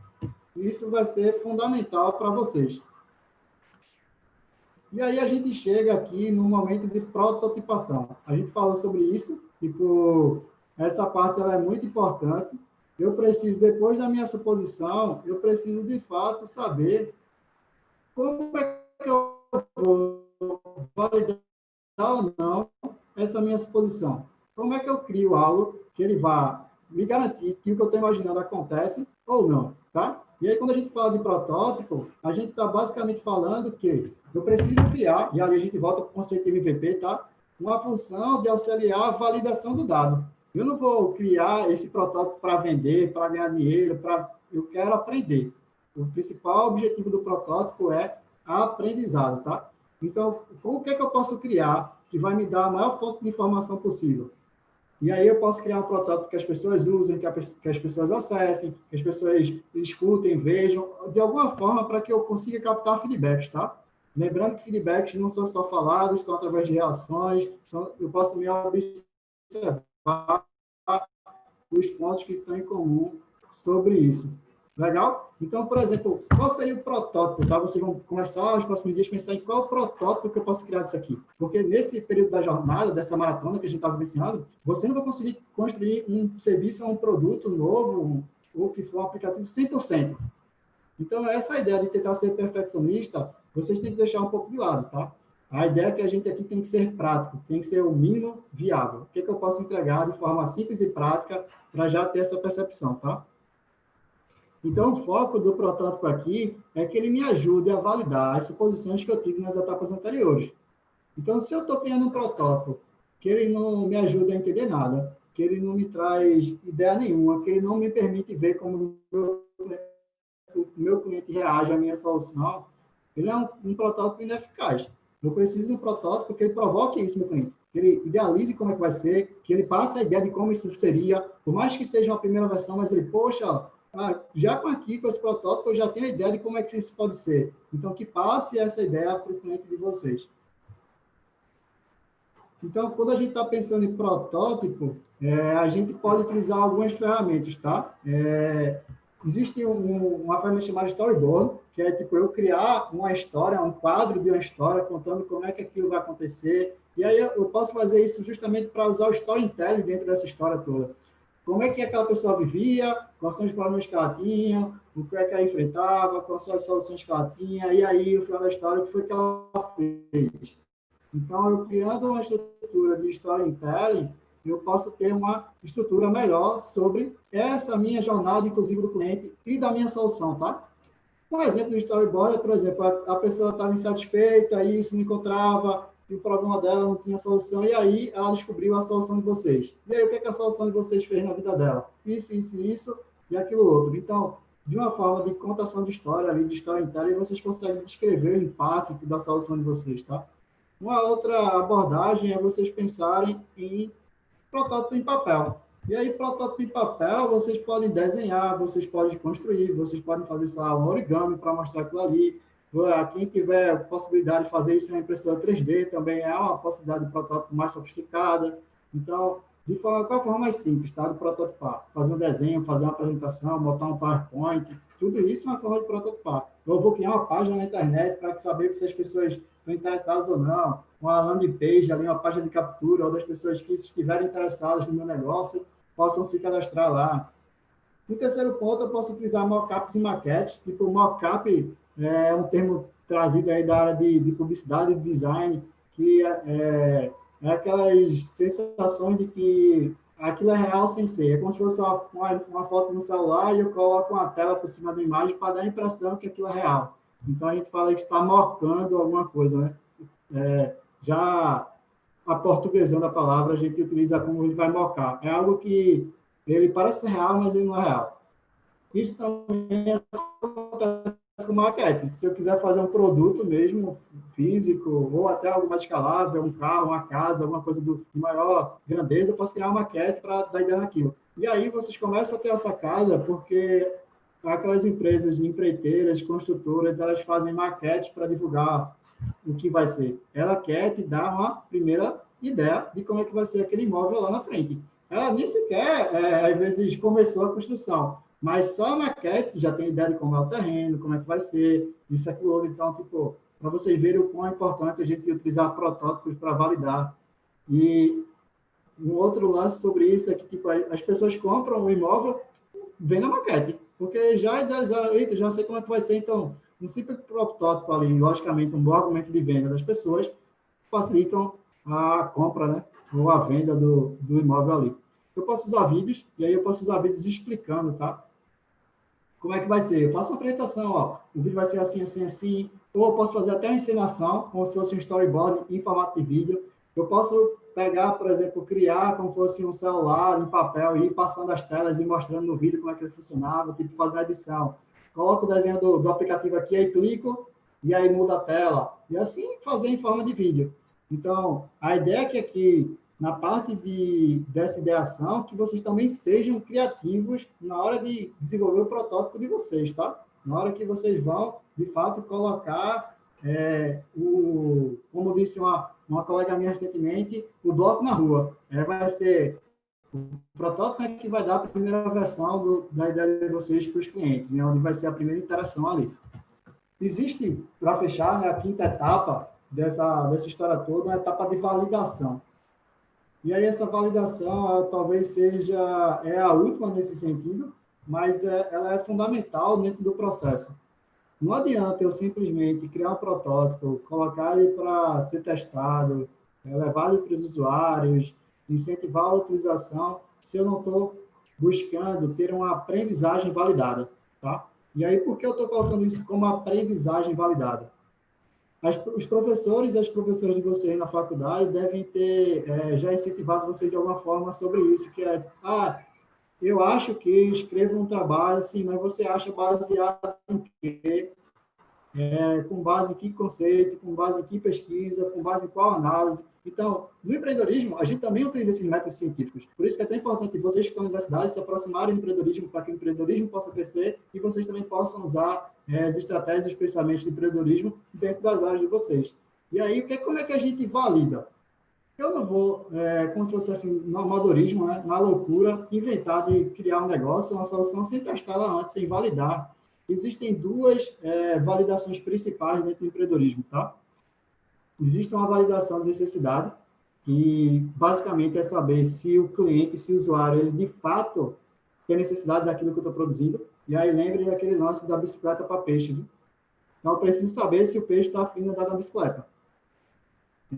S1: Isso vai ser fundamental para vocês. E aí a gente chega aqui no momento de prototipação. A gente falou sobre isso, tipo, essa parte ela é muito importante. Eu preciso, depois da minha suposição, eu preciso de fato saber como é que eu vou validar ou não essa minha suposição. Como é que eu crio algo que ele vá me garantir que o que eu estou imaginando acontece ou não, tá? E aí, quando a gente fala de protótipo, a gente está basicamente falando que eu preciso criar, e ali a gente volta para o conceito de MVP, tá? Uma função de auxiliar a validação do dado. Eu não vou criar esse protótipo para vender, para ganhar dinheiro, eu quero aprender. O principal objetivo do protótipo é aprendizado, tá? Então, o que é que eu posso criar que vai me dar a maior fonte de informação possível? E aí eu posso criar um protótipo que as pessoas usem, que as pessoas acessem, que as pessoas escutem, vejam, de alguma forma para que eu consiga captar feedbacks, tá? Lembrando que feedbacks não são só falados, são através de reações, eu posso também observar os pontos que estão em comum sobre isso. Legal? Então, por exemplo, qual seria o protótipo? Tá? Vocês vão começar os próximos dias a pensar em qual é o protótipo que eu posso criar disso aqui. Porque nesse período da jornada, dessa maratona que a gente estava vivenciando, você não vai conseguir construir um serviço ou um produto novo, ou que for um aplicativo 100%. Então, essa ideia de tentar ser perfeccionista, vocês têm que deixar um pouco de lado, tá? A ideia é que a gente aqui tem que ser prático, tem que ser o mínimo viável. O que, é que eu posso entregar de forma simples e prática para já ter essa percepção, tá? Então, o foco do protótipo aqui é que ele me ajude a validar as suposições que eu tive nas etapas anteriores. Então, se eu estou criando um protótipo que ele não me ajuda a entender nada, que ele não me traz ideia nenhuma, que ele não me permite ver como o meu cliente reage à minha solução, ele é um protótipo ineficaz. Eu preciso de um protótipo que ele provoque isso no cliente, que ele idealize como é que vai ser, que ele passe a ideia de como isso seria, por mais que seja uma primeira versão, mas ele, poxa, já com esse protótipo, eu já tenho a ideia de como é que isso pode ser. Então, que passe essa ideia para o cliente de vocês. Então, quando a gente está pensando em protótipo, a gente pode utilizar algumas ferramentas, tá? Existe uma ferramenta chamada Storyboard, que é tipo eu criar uma história, um quadro de uma história, contando como é que aquilo vai acontecer. E aí eu posso fazer isso justamente para usar o storytelling dentro dessa história toda. Como é que aquela pessoa vivia, quais são os problemas que ela tinha, o que é que ela enfrentava, quais são as soluções que ela tinha, e aí, no final da história, o que foi que ela fez. Então, eu criando uma estrutura de storytelling, eu posso ter uma estrutura melhor sobre essa minha jornada, inclusive do cliente, e da minha solução, tá? Um exemplo de storyboard é, por exemplo, a pessoa estava insatisfeita, aí se não encontrava, e o problema dela não tinha solução, e aí ela descobriu a solução de vocês. E aí, o que, é que a solução de vocês fez na vida dela? Isso, e aquilo outro. Então, de uma forma de contação de história, ali, de storytelling, vocês conseguem descrever o impacto da solução de vocês, tá? Uma outra abordagem é vocês pensarem em protótipo em papel. E aí, protótipo em papel, vocês podem desenhar, vocês podem construir, vocês podem fazer, sei lá, um origami para mostrar aquilo ali. Quem tiver possibilidade de fazer isso em impressora 3D também é uma possibilidade de protótipo mais sofisticada. Então, qual a forma mais simples, tá? De prototipar. Fazer um desenho, fazer uma apresentação, montar um PowerPoint, tudo isso é uma forma de prototipar. Eu vou criar uma página na internet para saber se as pessoas estão interessadas ou não, uma landing page, ali, uma página de captura, ou das pessoas que estiverem interessadas no meu negócio possam se cadastrar lá. No terceiro ponto, eu posso utilizar mockups e maquetes, tipo mockup é um termo trazido aí da área de publicidade e design, que é aquelas sensações de que aquilo é real sem ser. É como se fosse uma foto no celular e eu coloco uma tela por cima da imagem para dar a impressão que aquilo é real. Então, a gente fala que está mocando alguma coisa, né? Já aportuguesando a palavra, a gente utiliza como ele vai mocar. É algo que ele parece real, mas ele não é real. Isso também acontece com maquete. Se eu quiser fazer um produto mesmo, físico, ou até algo mais escalável, um carro, uma casa, alguma coisa de maior grandeza, eu posso criar uma maquete para dar ideia naquilo. E aí vocês começam a ter essa casa, porque aquelas empresas empreiteiras, construtoras, elas fazem maquetes para divulgar o que vai ser. Ela quer te dar uma primeira ideia de como é que vai ser aquele imóvel lá na frente. Ela nem sequer, às vezes, começou a construção, mas só a maquete já tem ideia de como é o terreno, como é que vai ser, isso, aquilo, outro. Então, tipo, para vocês verem o quão é importante a gente utilizar protótipos para validar. E um outro lance sobre isso é que, tipo, as pessoas compram o imóvel vendo a maquete, porque já idealizaram, eita, já sei como é que vai ser, então, um simples protótipo ali, logicamente, um bom argumento de venda das pessoas, facilitam a compra, né, ou a venda do imóvel ali. Eu posso usar vídeos, e aí eu posso usar vídeos explicando, tá? Como é que vai ser? Eu faço uma apresentação, ó, o vídeo vai ser assim, assim, assim, ou eu posso fazer até uma encenação, como se fosse um storyboard em formato de vídeo. Eu posso pegar, por exemplo, criar como se fosse um celular em papel e ir passando as telas e mostrando no vídeo como é que ele funcionava, tipo fazer uma edição. Coloco o desenho do aplicativo aqui, aí clico e aí muda a tela. E assim fazer em forma de vídeo. Então, a ideia é que aqui na parte dessa ideação, que vocês também sejam criativos na hora de desenvolver o protótipo de vocês, tá? Na hora que vocês vão, de fato, colocar, como disse uma colega minha recentemente, o bloco na rua. Vai ser o protótipo que vai dar a primeira versão da ideia de vocês para os clientes, né? Onde vai ser a primeira interação ali. Existe, para fechar, né, a quinta etapa dessa história toda, a etapa de validação. E aí essa validação talvez seja a última nesse sentido, mas ela é fundamental dentro do processo. Não adianta eu simplesmente criar um protótipo, colocar ele para ser testado, levar ele para os usuários, incentivar a utilização, se eu não estou buscando ter uma aprendizagem validada, tá? E aí, por que eu estou colocando isso como aprendizagem validada? Os professores e as professoras de vocês na faculdade devem ter já incentivado vocês de alguma forma sobre isso, que é, eu acho que escrevo um trabalho, sim, mas você acha baseado em quê? Com base em que conceito, com base em que pesquisa, com base em qual análise. Então, no empreendedorismo, a gente também utiliza esses métodos científicos. Por isso que é tão importante vocês que estão na universidade se aproximarem do empreendedorismo para que o empreendedorismo possa crescer e vocês também possam usar as estratégias e os pensamentos do empreendedorismo dentro das áreas de vocês. E aí, como é que a gente valida? Eu não vou, como se fosse assim, no amadorismo, né, na loucura, inventar de criar um negócio, uma solução sem testá-la antes, sem validar. Existem duas validações principais dentro do empreendedorismo, tá? Existe uma validação de necessidade, que basicamente é saber se o cliente, se o usuário, ele de fato tem necessidade daquilo que eu estou produzindo. E aí lembre daquele lance da bicicleta para peixe, viu? Então, eu preciso saber se o peixe está afim de andar na bicicleta.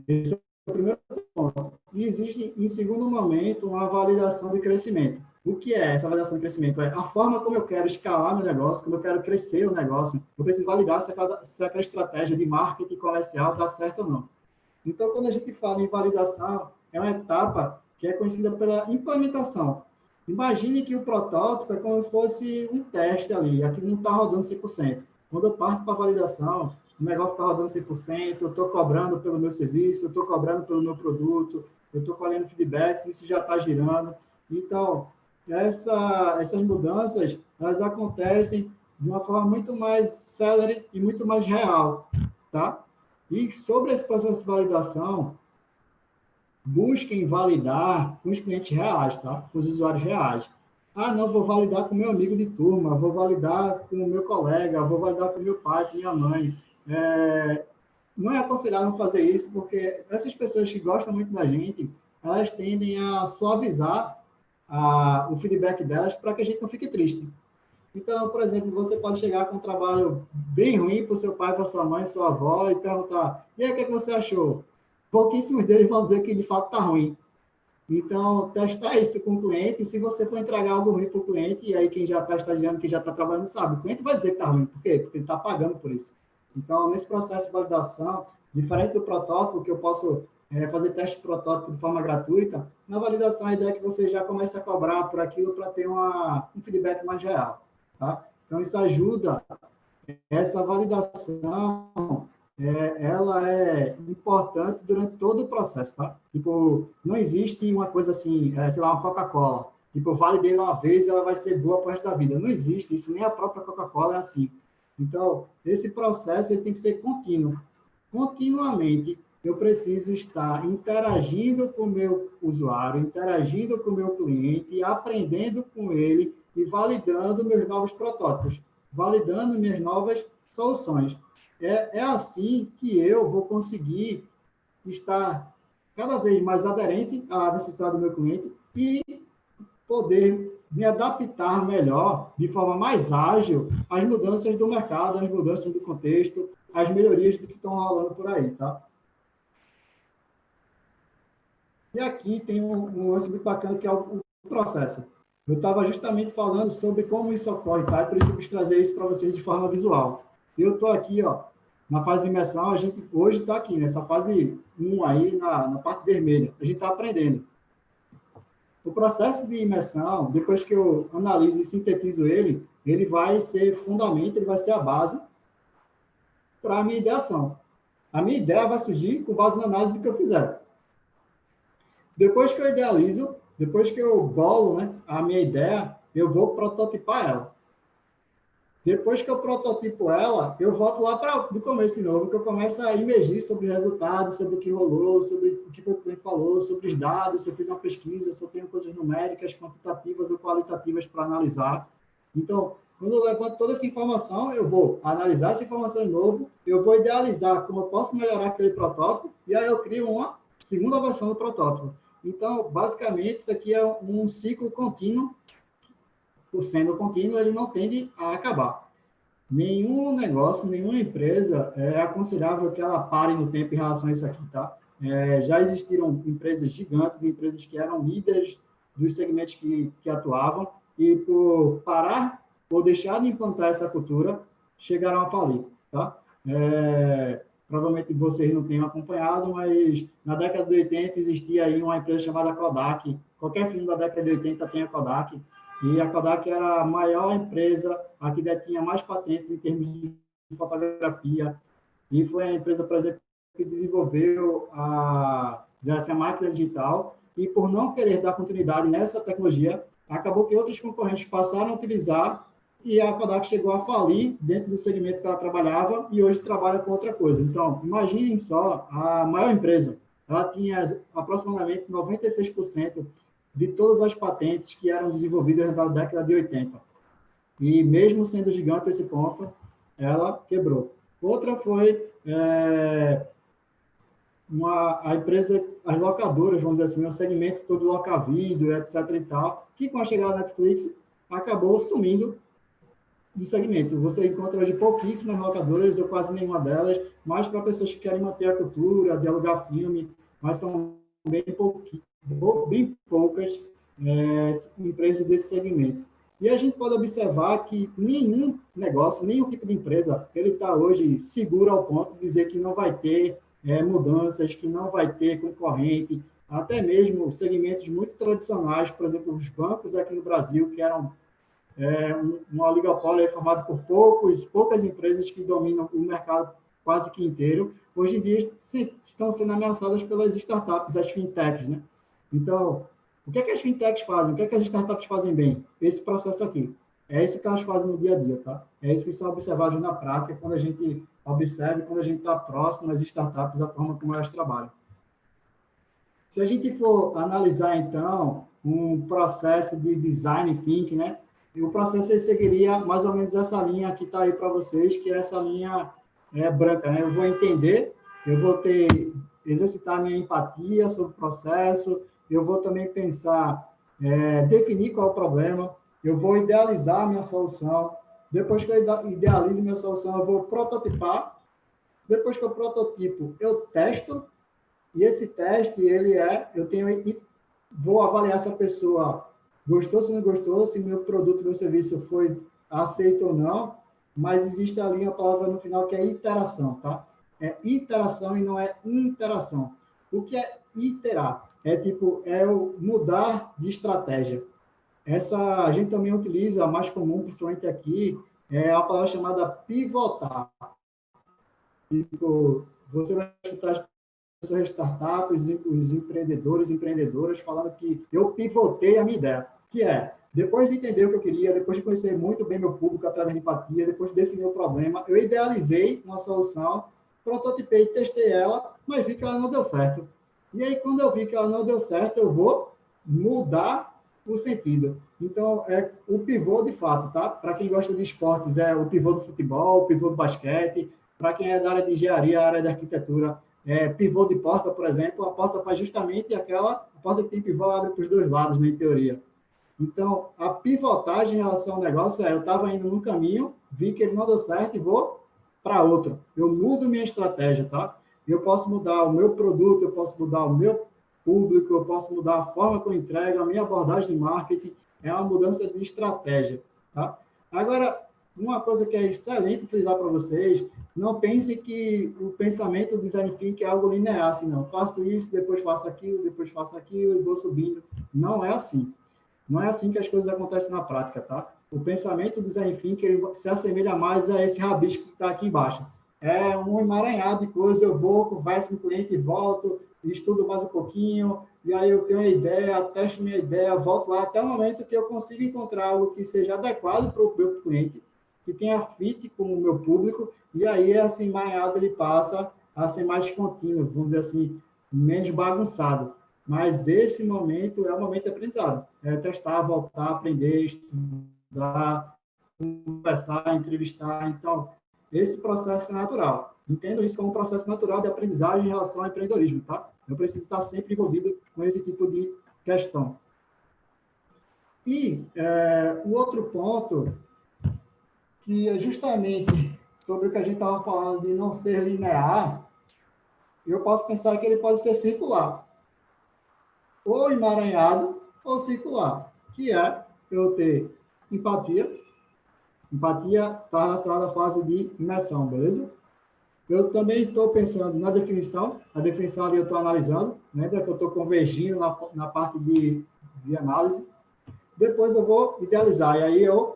S1: Esse é o primeiro ponto. E existe, em segundo momento, uma validação de crescimento. O que é essa validação de crescimento? É a forma como eu quero escalar meu negócio, como eu quero crescer o negócio. Eu preciso validar se aquela estratégia de marketing comercial dá certo ou não. Então, quando a gente fala em validação, é uma etapa que é conhecida pela implementação. Imagine que o protótipo é como se fosse um teste ali, aquilo não está rodando 100%. Quando eu parto para a validação, o negócio está rodando 100%, eu estou cobrando pelo meu serviço, eu estou cobrando pelo meu produto, eu estou colhendo feedbacks, isso já está girando. Então, essas mudanças, elas acontecem de uma forma muito mais célere e muito mais real, tá? E sobre esse processo de validação, busquem validar com os clientes reais, tá? Com os usuários reais. Ah, não, vou validar com meu amigo de turma, vou validar com o meu colega, vou validar com meu pai, com minha mãe. Não é aconselhável fazer isso, porque essas pessoas que gostam muito da gente, elas tendem a suavizar o feedback delas para que a gente não fique triste. Então, por exemplo, você pode chegar com um trabalho bem ruim para o seu pai, para sua mãe, sua avó, e perguntar, e aí, o que, é que você achou? Pouquíssimos deles vão dizer que, de fato, está ruim. Então, testar isso com o cliente, e se você for entregar algo ruim para o cliente, e aí quem já está estagiando, quem já está trabalhando, sabe, o cliente vai dizer que está ruim. Por quê? Porque ele está pagando por isso. Então, nesse processo de validação, diferente do protótipo, que eu posso fazer teste de protótipo de forma gratuita, na validação a ideia é que você já comece a cobrar por aquilo para ter um feedback mais real. Tá? Então, isso ajuda, essa validação, ela é importante durante todo o processo, tá? Tipo, não existe uma coisa assim, sei lá, uma Coca-Cola. Tipo, eu validei uma vez, ela vai ser boa para o resto da vida. Não existe isso, nem a própria Coca-Cola é assim. Então, esse processo ele tem que ser contínuo. Continuamente, eu preciso estar interagindo com o meu usuário, interagindo com o meu cliente, aprendendo com ele e validando meus novos protótipos, validando minhas novas soluções. É assim que eu vou conseguir estar cada vez mais aderente à necessidade do meu cliente e poder me adaptar melhor, de forma mais ágil, às mudanças do mercado, às mudanças do contexto, às melhorias do que estão rolando por aí, tá? E aqui tem um lance muito bacana que é o processo. Eu estava justamente falando sobre como isso ocorre, tá? E por isso eu quis trazer isso para vocês de forma visual. Eu estou aqui, ó, na fase de imersão, a gente hoje está aqui, nessa fase 1 aí, na parte vermelha. A gente está aprendendo. O processo de imersão, depois que eu analiso e sintetizo ele, ele vai ser fundamento, ele vai ser a base para a minha ideação. A minha ideia vai surgir com base na análise que eu fizer. Depois que eu idealizo, depois que eu bolo, né, a minha ideia, eu vou prototipar ela. Depois que eu prototipo ela, eu volto lá para o começo de novo, que eu começo a imergir sobre o resultado, sobre o que rolou, sobre o que o cliente falou, sobre os dados, se eu fiz uma pesquisa, se eu tenho coisas numéricas, quantitativas ou qualitativas para analisar. Então, quando eu levanto toda essa informação, eu vou analisar essa informação de novo, eu vou idealizar como eu posso melhorar aquele protótipo, e aí eu crio uma segunda versão do protótipo. Então, basicamente, isso aqui é um ciclo contínuo. Por sendo contínuo, ele não tende a acabar. Nenhum negócio, nenhuma empresa é aconselhável que ela pare no tempo em relação a isso aqui, tá? Já existiram empresas gigantes, empresas que eram líderes dos segmentos que atuavam, e por parar ou deixar de implantar essa cultura, chegaram a falir, tá? Provavelmente vocês não tenham acompanhado, mas na década de 80 existia aí uma empresa chamada Kodak. Qualquer filme da década de 80 tem a Kodak. E a Kodak era a maior empresa, a que detinha mais patentes em termos de fotografia. E foi a empresa, por exemplo, que desenvolveu a máquina digital. E por não querer dar continuidade nessa tecnologia, acabou que outros concorrentes passaram a utilizar e a Kodak chegou a falir dentro do segmento que ela trabalhava e hoje trabalha com outra coisa. Então, imaginem só, a maior empresa, ela tinha aproximadamente 96% de todas as patentes que eram desenvolvidas na década de 80. E mesmo sendo gigante esse ponto, ela quebrou. Outra foi a empresa, as locadoras, vamos dizer assim, o segmento todo locavídeo, etc. e tal, que com a chegada da Netflix acabou sumindo do segmento. Você encontra hoje pouquíssimas locadoras, ou quase nenhuma delas, mais para pessoas que querem manter a cultura, de alugar filme, mas são bem poucas empresas desse segmento. E a gente pode observar que nenhum negócio, nenhum tipo de empresa, ele está hoje seguro ao ponto de dizer que não vai ter mudanças, que não vai ter concorrente, até mesmo segmentos muito tradicionais, por exemplo, os bancos aqui no Brasil, que eram um oligopólio formado por poucas empresas que dominam o mercado quase que inteiro, hoje em dia estão sendo ameaçadas pelas startups, as fintechs, né? Então, o que é que as fintechs fazem? O que é que as startups fazem bem? Esse processo aqui. É isso que elas fazem no dia a dia, tá? É isso que são observados na prática, quando a gente observa, quando a gente está próximo das startups, a forma como elas trabalham. Se a gente for analisar, então, um processo de design thinking, né? E o processo ele seguiria mais ou menos essa linha que está aí para vocês, que é essa linha branca, né? Eu vou entender, eu vou exercitar minha empatia sobre o processo, eu vou também pensar, definir qual é o problema, eu vou idealizar a minha solução, depois que eu idealizo minha solução, eu vou prototipar, depois que eu prototipo, eu testo, e esse teste, vou avaliar se a pessoa gostou, se não gostou, se meu produto, meu serviço foi aceito ou não, mas existe ali uma palavra no final que é iteração, tá? É iteração e não é interação. O que é iterar? É o mudar de estratégia. A gente também utiliza, a mais comum, principalmente aqui, é a palavra chamada pivotar. Tipo, você vai escutar as startups, os empreendedores, empreendedoras, falando que eu pivotei a minha ideia, que depois de entender o que eu queria, depois de conhecer muito bem meu público através de empatia, depois de definir o problema, eu idealizei uma solução, prototipei, testei ela, mas vi que ela não deu certo. E aí, quando eu vi que ela não deu certo, eu vou mudar o sentido. Então, é o pivô de fato, tá? Para quem gosta de esportes, é o pivô do futebol, o pivô do basquete. Para quem é da área de engenharia, a área da arquitetura, pivô de porta, por exemplo, a porta faz justamente a porta que tem pivô abre para os dois lados, né, em teoria. Então, a pivotagem em relação ao negócio eu estava indo num caminho, vi que ele não deu certo e vou para outro. Eu mudo minha estratégia, tá? Eu posso mudar o meu produto, eu posso mudar o meu público, eu posso mudar a forma que eu entrego, a minha abordagem de marketing, é uma mudança de estratégia, tá? Agora, uma coisa que é excelente frisar para vocês, não pense que o pensamento do design thinking é algo linear, assim, não. Faço isso, depois faço aquilo e vou subindo. Não é assim. Não é assim que as coisas acontecem na prática, tá? O pensamento do design thinking ele se assemelha mais a esse rabisco que está aqui embaixo. É um emaranhado de coisas, eu vou, converso com o cliente, volto, estudo mais um pouquinho, e aí eu tenho uma ideia, testo minha ideia, volto lá até o momento que eu consigo encontrar algo que seja adequado para o meu cliente, que tenha fit com o meu público, e aí esse emaranhado ele passa a ser mais contínuo, vamos dizer assim, menos bagunçado. Mas esse momento é o momento de aprendizado. É testar, voltar, aprender, estudar, conversar, entrevistar. Então, esse processo é natural. Entendo isso como um processo natural de aprendizagem em relação ao empreendedorismo, tá? Eu preciso estar sempre envolvido com esse tipo de questão. E o outro ponto, que é justamente sobre o que a gente estava falando de não ser linear, eu posso pensar que ele pode ser circular. Ou emaranhado ou circular, que é eu ter empatia. Empatia está relacionada à fase de imersão, beleza? Eu também estou pensando na definição. A definição ali eu estou analisando. Lembra que eu estou convergindo na parte de análise. Depois eu vou idealizar. E aí eu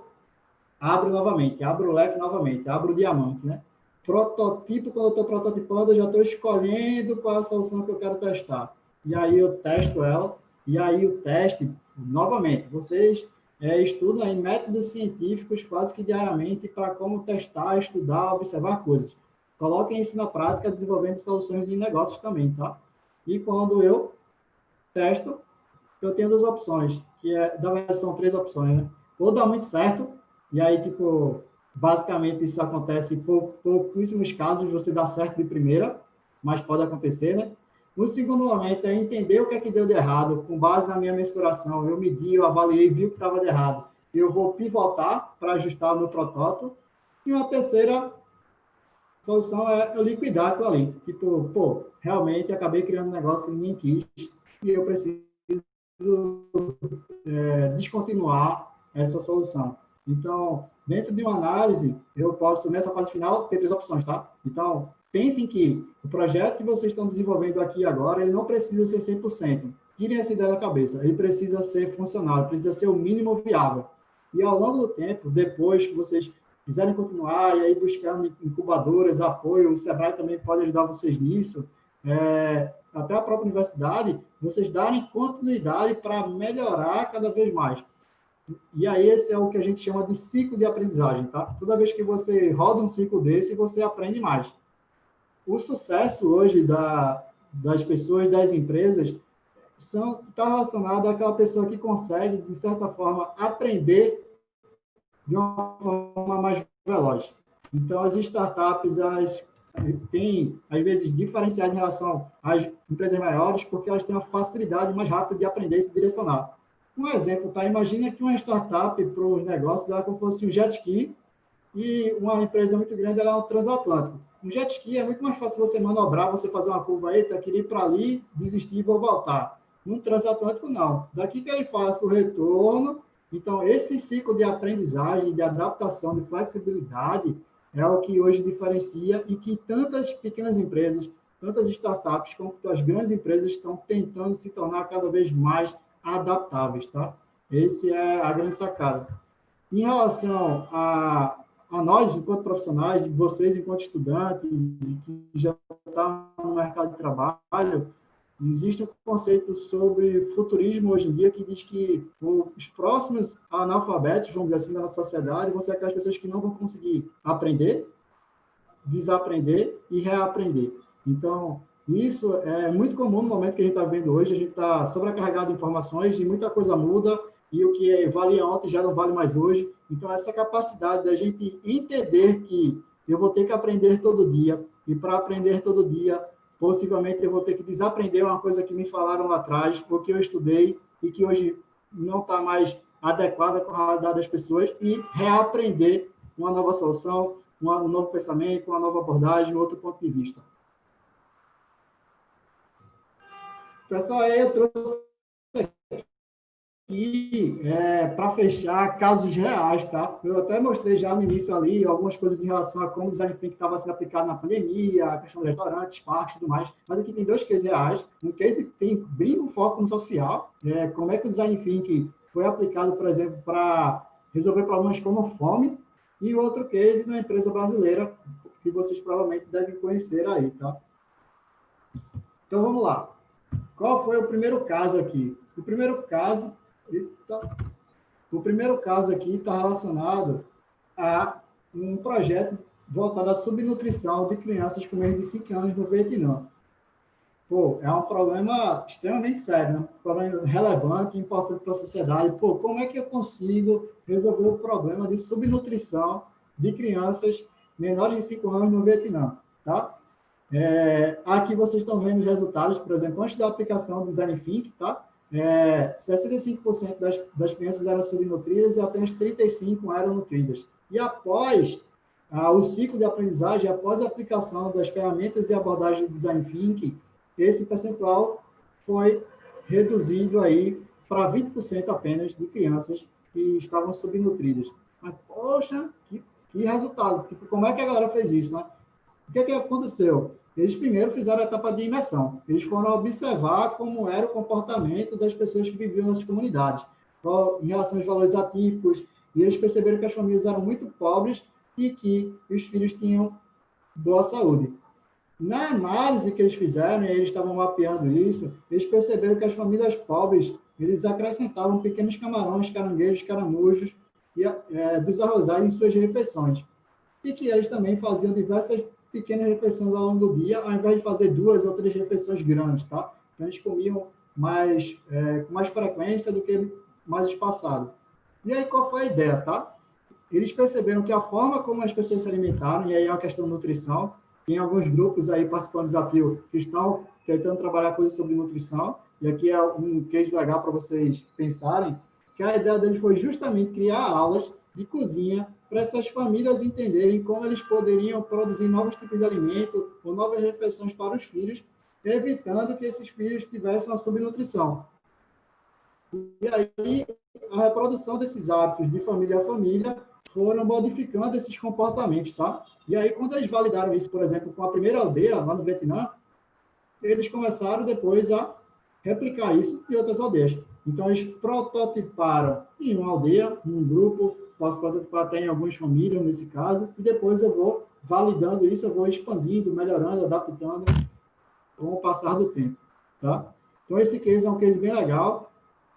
S1: abro novamente, abro o leque novamente, abro o diamante, né? Prototipo, quando eu estou prototipando, eu já estou escolhendo qual é a solução que eu quero testar. E aí eu testo ela, e aí o teste, novamente, vocês estudam em métodos científicos quase que diariamente para como testar, estudar, observar coisas. Coloquem isso na prática, desenvolvendo soluções de negócios também, tá? E quando eu testo, eu tenho duas opções, na verdade são três opções, né? Ou dá muito certo, e aí, tipo, basicamente isso acontece em pouquíssimos casos, você dá certo de primeira, mas pode acontecer, né? O segundo momento é entender o que é que deu de errado, com base na minha mensuração, eu medi, eu avaliei, vi o que estava de errado, eu vou pivotar para ajustar o meu protótipo, e uma terceira solução é eu liquidar aquilo ali, tipo, pô, realmente acabei criando um negócio que ninguém quis, e eu preciso descontinuar essa solução. Então, dentro de uma análise, eu posso, nessa fase final, ter três opções, tá? Então, pensem que o projeto que vocês estão desenvolvendo aqui agora, ele não precisa ser 100%. Tirem essa ideia da cabeça. Ele precisa ser funcional, precisa ser o mínimo viável. E ao longo do tempo, depois que vocês quiserem continuar e aí buscando incubadoras, apoio, o Sebrae também pode ajudar vocês nisso, até a própria universidade, vocês darem continuidade para melhorar cada vez mais. E aí esse é o que a gente chama de ciclo de aprendizagem, tá? Toda vez que você roda um ciclo desse, você aprende mais. O sucesso hoje das pessoas, das empresas, está relacionado àquela pessoa que consegue, de certa forma, aprender de uma forma mais veloz. Então, as startups, elas têm, às vezes, diferenciais em relação às empresas maiores, porque elas têm uma facilidade mais rápida de aprender e se direcionar. Um exemplo, tá? Imagina que uma startup para os negócios é como se fosse um jet ski e uma empresa muito grande ela é um transatlântico. Um jet ski é muito mais fácil você manobrar, você fazer uma curva aí, queria ir para ali, desistir e vou voltar. No transatlântico, não. Daqui que ele faça o retorno. Então, esse ciclo de aprendizagem, de adaptação, de flexibilidade, é o que hoje diferencia e que tantas pequenas empresas, tantas startups, como as grandes empresas estão tentando se tornar cada vez mais adaptáveis, tá? Esse é a grande sacada. Em relação a nós, enquanto profissionais, e vocês, enquanto estudantes, que já estão no mercado de trabalho, existe um conceito sobre futurismo hoje em dia que diz que os próximos analfabetos, vamos dizer assim, da nossa sociedade, vão ser aquelas pessoas que não vão conseguir aprender, desaprender e reaprender. Então, isso é muito comum no momento que a gente está vendo hoje, a gente está sobrecarregado de informações e muita coisa muda, e o que valia ontem já não vale mais hoje. Então, essa capacidade da gente entender que eu vou ter que aprender todo dia, e para aprender todo dia, possivelmente eu vou ter que desaprender uma coisa que me falaram lá atrás, ou que eu estudei, e que hoje não está mais adequada com a realidade das pessoas, e reaprender uma nova solução, um novo pensamento, uma nova abordagem, outro ponto de vista. Pessoal, aí eu trouxe aqui para fechar casos reais, tá? Eu até mostrei já no início ali algumas coisas em relação a como o design thinking estava sendo aplicado na pandemia, a questão dos restaurantes, parques e tudo mais, mas aqui tem 2 cases reais. Um case tem bem um foco no social, como é que o design thinking foi aplicado, por exemplo, para resolver problemas como fome, e outro case na empresa brasileira, que vocês provavelmente devem conhecer aí, tá? Então, vamos lá. Qual foi o primeiro caso aqui? O primeiro caso aqui está relacionado a um projeto voltado à subnutrição de crianças com menos de 5 anos no Vietnã. Pô, é um problema extremamente sério, né? Um problema relevante e importante para a sociedade. Pô, como é que eu consigo resolver o problema de subnutrição de crianças menores de 5 anos no Vietnã, tá? Aqui vocês estão vendo os resultados, por exemplo, antes da aplicação do Design Thinking, tá? 65% das crianças eram subnutridas e apenas 35% eram nutridas. E após o ciclo de aprendizagem, após a aplicação das ferramentas e abordagens do Design Thinking, esse percentual foi reduzido aí para 20% apenas de crianças que estavam subnutridas. Mas, poxa, que resultado! Tipo, como é que a galera fez isso, né? O que aconteceu? Eles primeiro fizeram a etapa de imersão. Eles foram observar como era o comportamento das pessoas que viviam nessas comunidades, em relação aos valores atípicos, e eles perceberam que as famílias eram muito pobres e que os filhos tinham boa saúde. Na análise que eles fizeram, e eles estavam mapeando isso, eles perceberam que as famílias pobres, eles acrescentavam pequenos camarões, caranguejos, caramujos e dos arrozais em suas refeições. E que eles também faziam diversas pequenas refeições ao longo do dia, ao invés de fazer 2 ou 3 refeições grandes, tá? Então, eles comiam com mais frequência do que mais espaçado. E aí, qual foi a ideia, tá? Eles perceberam que a forma como as pessoas se alimentaram, e aí é uma questão de nutrição, tem alguns grupos aí participando do desafio que estão tentando trabalhar coisas sobre nutrição, e aqui é um case legal para vocês pensarem, que a ideia deles foi justamente criar aulas de cozinha para essas famílias entenderem como eles poderiam produzir novos tipos de alimento ou novas refeições para os filhos, evitando que esses filhos tivessem uma subnutrição. E aí, a reprodução desses hábitos de família a família foram modificando esses comportamentos, tá? E aí, quando eles validaram isso, por exemplo, com a primeira aldeia lá no Vietnã, eles começaram depois a replicar isso em outras aldeias. Então, eles prototiparam em uma aldeia, em um grupo, posso prototipar até em algumas famílias, nesse caso, e depois eu vou validando isso, eu vou expandindo, melhorando, adaptando com o passar do tempo, tá? Então, esse case é um case bem legal,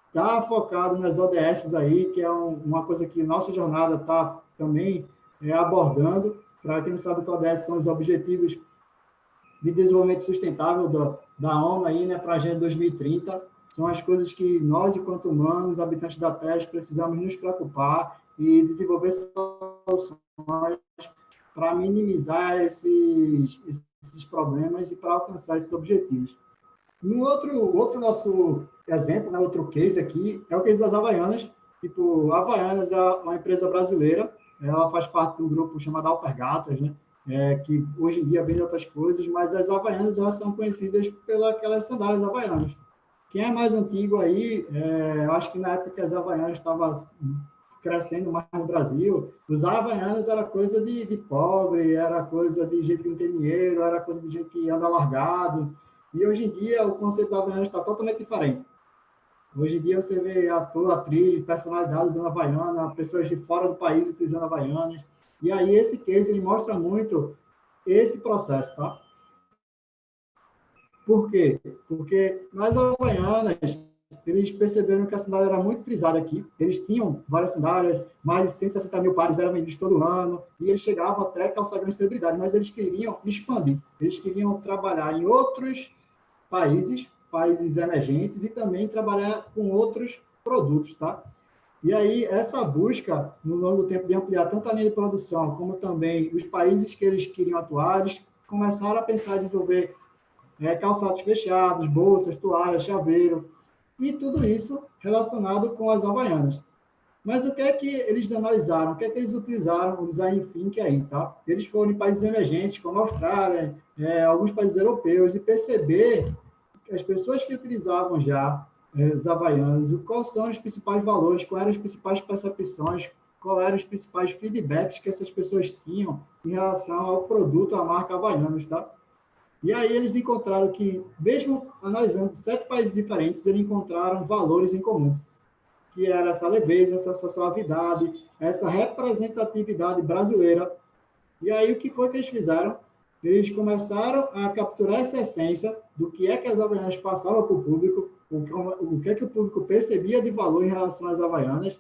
S1: está focado nas ODS aí, que é uma coisa que nossa jornada está também abordando. Para quem não sabe o que ODS são os Objetivos de Desenvolvimento Sustentável da ONU aí, né, para a Agenda 2030. São as coisas que nós, enquanto humanos, habitantes da Terra, precisamos nos preocupar e desenvolver soluções para minimizar esses problemas e para alcançar esses objetivos. No outro nosso exemplo, né, outro case aqui, é o case das Havaianas. Tipo, a Havaianas é uma empresa brasileira, ela faz parte de um grupo chamado Alpargatas, né, que hoje em dia vende outras coisas, mas as Havaianas elas são conhecidas pelas sandálias havaianas. Quem é mais antigo aí, eu acho que na época que as Havaianas estavam crescendo mais no Brasil, usar Havaianas era coisa de pobre, era coisa de gente que não tem dinheiro, era coisa de gente que anda largado. E hoje em dia o conceito da Havaianas está totalmente diferente. Hoje em dia você vê ator, atriz, personalidades usando Havaiana, pessoas de fora do país utilizando Havaianas. E aí esse case ele mostra muito esse processo, tá? Por quê? Porque nas Havaianas, eles perceberam que a sandália era muito utilizada aqui. Eles tinham várias sandálias, mais de 160 mil pares eram vendidos todo ano, e eles chegavam até calçar grande celebridade, mas eles queriam expandir. Eles queriam trabalhar em outros países emergentes, e também trabalhar com outros produtos, tá? E aí, essa busca, no longo do tempo, de ampliar tanto a linha de produção, como também os países que eles queriam atuar, eles começaram a pensar em desenvolver calçados fechados, bolsas, toalhas, chaveiro, e tudo isso relacionado com as Havaianas. Mas o que é que eles analisaram? O que é que eles utilizaram o design thinking aí, tá? Eles foram em países emergentes, como a Austrália, alguns países europeus, e perceber que as pessoas que utilizavam já as Havaianas, quais são os principais valores, quais eram as principais percepções, quais eram os principais feedbacks que essas pessoas tinham em relação ao produto, à marca Havaianas, tá? E aí eles encontraram que, mesmo analisando 7 países diferentes, eles encontraram valores em comum, que era essa leveza, essa suavidade, essa representatividade brasileira. E aí o que foi que eles fizeram? Eles começaram a capturar essa essência do que é que as Havaianas passavam para o público, o que é que o público percebia de valor em relação às Havaianas,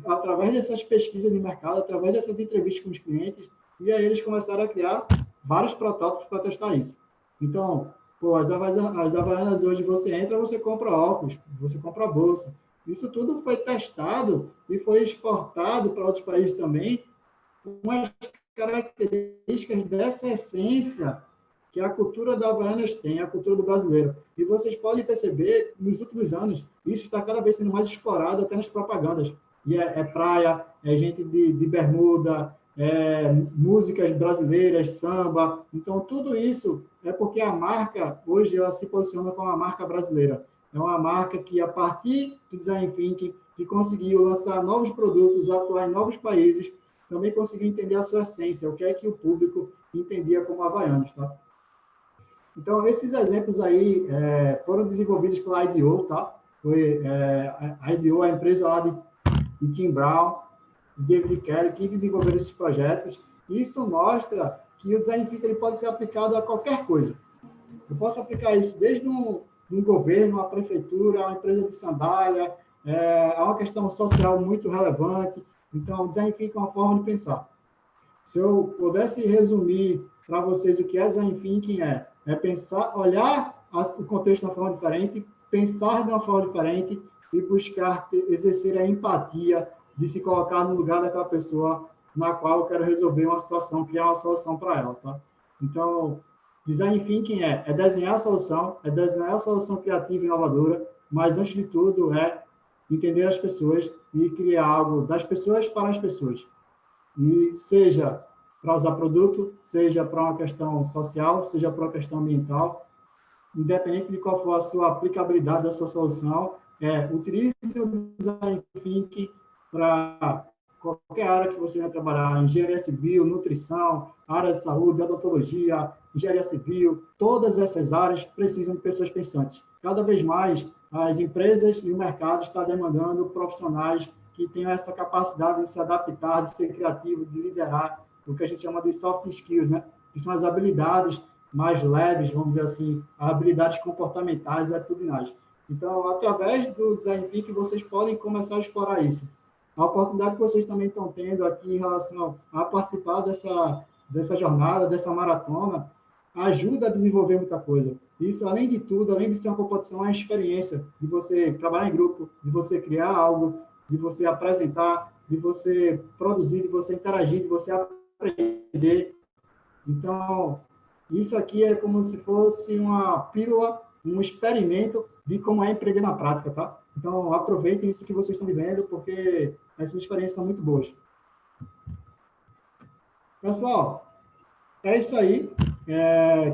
S1: através dessas pesquisas de mercado, através dessas entrevistas com os clientes, e aí eles começaram a criar vários protótipos para testar isso. Então, pô, as Havaianas hoje você entra, você compra óculos, você compra bolsa. Isso tudo foi testado e foi exportado para outros países também, com as características dessa essência que a cultura da Havaianas tem, a cultura do brasileiro. E vocês podem perceber, nos últimos anos, isso está cada vez sendo mais explorado até nas propagandas. E é praia, é gente de bermuda, músicas brasileiras, samba. Então, tudo isso é porque a marca, hoje, ela se posiciona como uma marca brasileira. É uma marca que, a partir do design thinking, que conseguiu lançar novos produtos, atuar em novos países, também conseguiu entender a sua essência, o que é que o público entendia como Havaianas, tá? Então, esses exemplos aí foram desenvolvidos pela IDEO, tá? A IDEO, a empresa lá de Tim Brown, de David Kelly, que desenvolveram esses projetos. Isso mostra que o design thinking ele pode ser aplicado a qualquer coisa. Eu posso aplicar isso desde um governo, uma prefeitura, uma empresa de sandália, é uma questão social muito relevante. Então, o design thinking é uma forma de pensar. Se eu pudesse resumir para vocês o que é design thinking, é pensar, olhar o contexto de uma forma diferente, pensar de uma forma diferente e buscar exercer a empatia de se colocar no lugar daquela pessoa na qual eu quero resolver uma situação, criar uma solução para ela, tá? Então, design thinking é desenhar a solução criativa e inovadora, mas, antes de tudo, é entender as pessoas e criar algo das pessoas para as pessoas. E seja para usar produto, seja para uma questão social, seja para uma questão ambiental, independente de qual for a sua aplicabilidade da sua solução, utilize o design thinking para qualquer área que você vai trabalhar, engenharia civil, nutrição, área de saúde, odontologia, engenharia civil, todas essas áreas precisam de pessoas pensantes. Cada vez mais, as empresas e o mercado estão demandando profissionais que tenham essa capacidade de se adaptar, de ser criativo, de liderar, o que a gente chama de soft skills, né? Que são as habilidades mais leves, vamos dizer assim, as habilidades comportamentais e atitudinais. Então, através do Design Thinking, vocês podem começar a explorar isso. A oportunidade que vocês também estão tendo aqui em relação a participar dessa jornada, dessa maratona, ajuda a desenvolver muita coisa. Isso, além de tudo, além de ser uma competição, é uma experiência de você trabalhar em grupo, de você criar algo, de você apresentar, de você produzir, de você interagir, de você aprender. Então, isso aqui é como se fosse uma pílula, um experimento de como é empreender na prática, tá? Então, aproveitem isso que vocês estão vivendo, porque essas experiências são muito boas. Pessoal, é isso aí.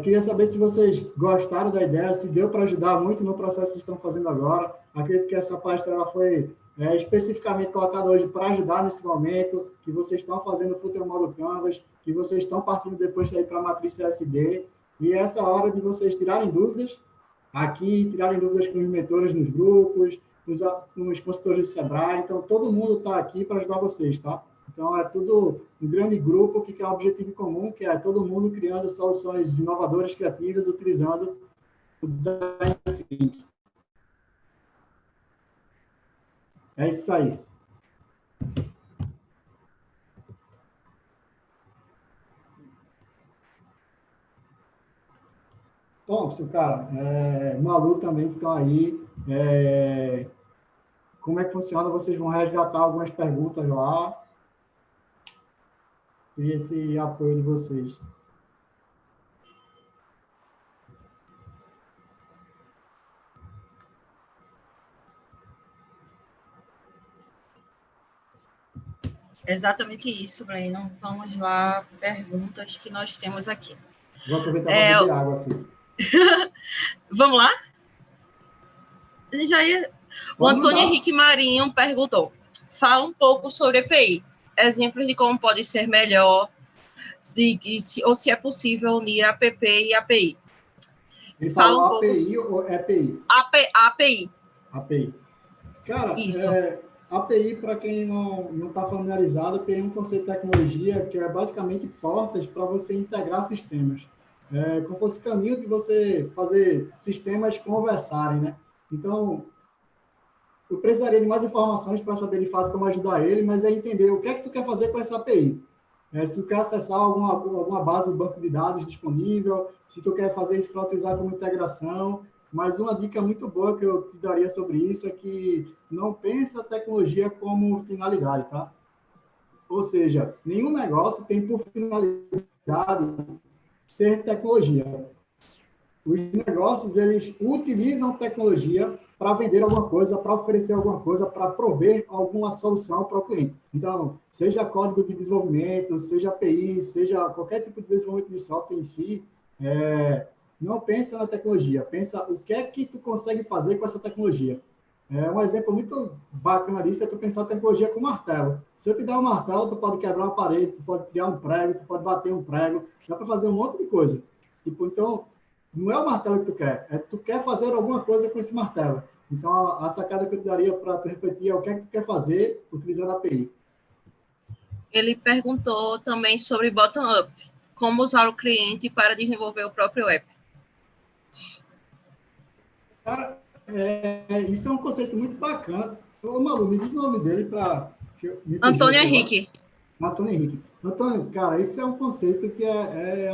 S1: Queria saber se vocês gostaram da ideia, se deu para ajudar muito no processo que estão fazendo agora. Acredito que essa palestra ela foi especificamente colocada hoje para ajudar nesse momento, que vocês estão fazendo o Futuro Model Canvas, que vocês estão partindo depois daí para a matriz CSD, e essa hora de vocês tirarem dúvidas aqui, tirarem dúvidas com os mentores nos grupos, com os consultores do Sebrae. Então, todo mundo está aqui para ajudar vocês, tá? Então, é tudo um grande grupo que quer um objetivo comum, que é todo mundo criando soluções inovadoras, criativas, utilizando o design thinking. É isso aí. Thompson, cara, Malu também que estão aí. Como é que funciona? Vocês vão resgatar algumas perguntas lá. E esse apoio de vocês.
S2: Exatamente isso, Breno. Vamos lá, perguntas que nós temos aqui.
S1: Vou aproveitar para beber água aqui.
S2: Vamos lá? O Antônio Henrique Marinho perguntou: fala um pouco sobre EPI. Exemplos de como pode ser melhor, ou se é possível unir APP e API.
S1: Ele falou API ou EPI?
S2: API.
S1: API. Cara,
S2: isso.
S1: API, para quem não está familiarizado, API é um conceito de tecnologia que é basicamente portas para você integrar sistemas. Como fosse caminho de você fazer sistemas conversarem, né? Então, eu precisaria de mais informações para saber de fato como ajudar ele, mas é entender o que é que tu quer fazer com essa API. Se tu quer acessar alguma base de banco de dados disponível, se tu quer fazer isso para utilizar como integração. Mas uma dica muito boa que eu te daria sobre isso é que não pensa a tecnologia como finalidade, tá? Ou seja, nenhum negócio tem por finalidade ser tecnologia. Os negócios, eles utilizam tecnologia para vender alguma coisa, para oferecer alguma coisa, para prover alguma solução para o cliente. Então, seja código de desenvolvimento, seja API, seja qualquer tipo de desenvolvimento de software em si, não pensa na tecnologia, pensa o que é que tu consegue fazer com essa tecnologia. Um exemplo muito bacana disso é tu pensar a tecnologia com martelo. Se eu te der um martelo, tu pode quebrar uma parede, tu pode criar um prego, tu pode bater um prego, dá para fazer um monte de coisa. Então, não é o martelo que tu quer, tu quer fazer alguma coisa com esse martelo. Então, a sacada que eu te daria para tu refletir é o que é que tu quer fazer utilizando a API.
S2: Ele perguntou também sobre bottom-up, como usar o cliente para desenvolver o próprio app.
S1: Cara, isso é um conceito muito bacana. Ô, Malu, me diz o nome dele para...
S2: Antônio Henrique.
S1: Antônio Henrique. Antônio, cara, isso é um conceito que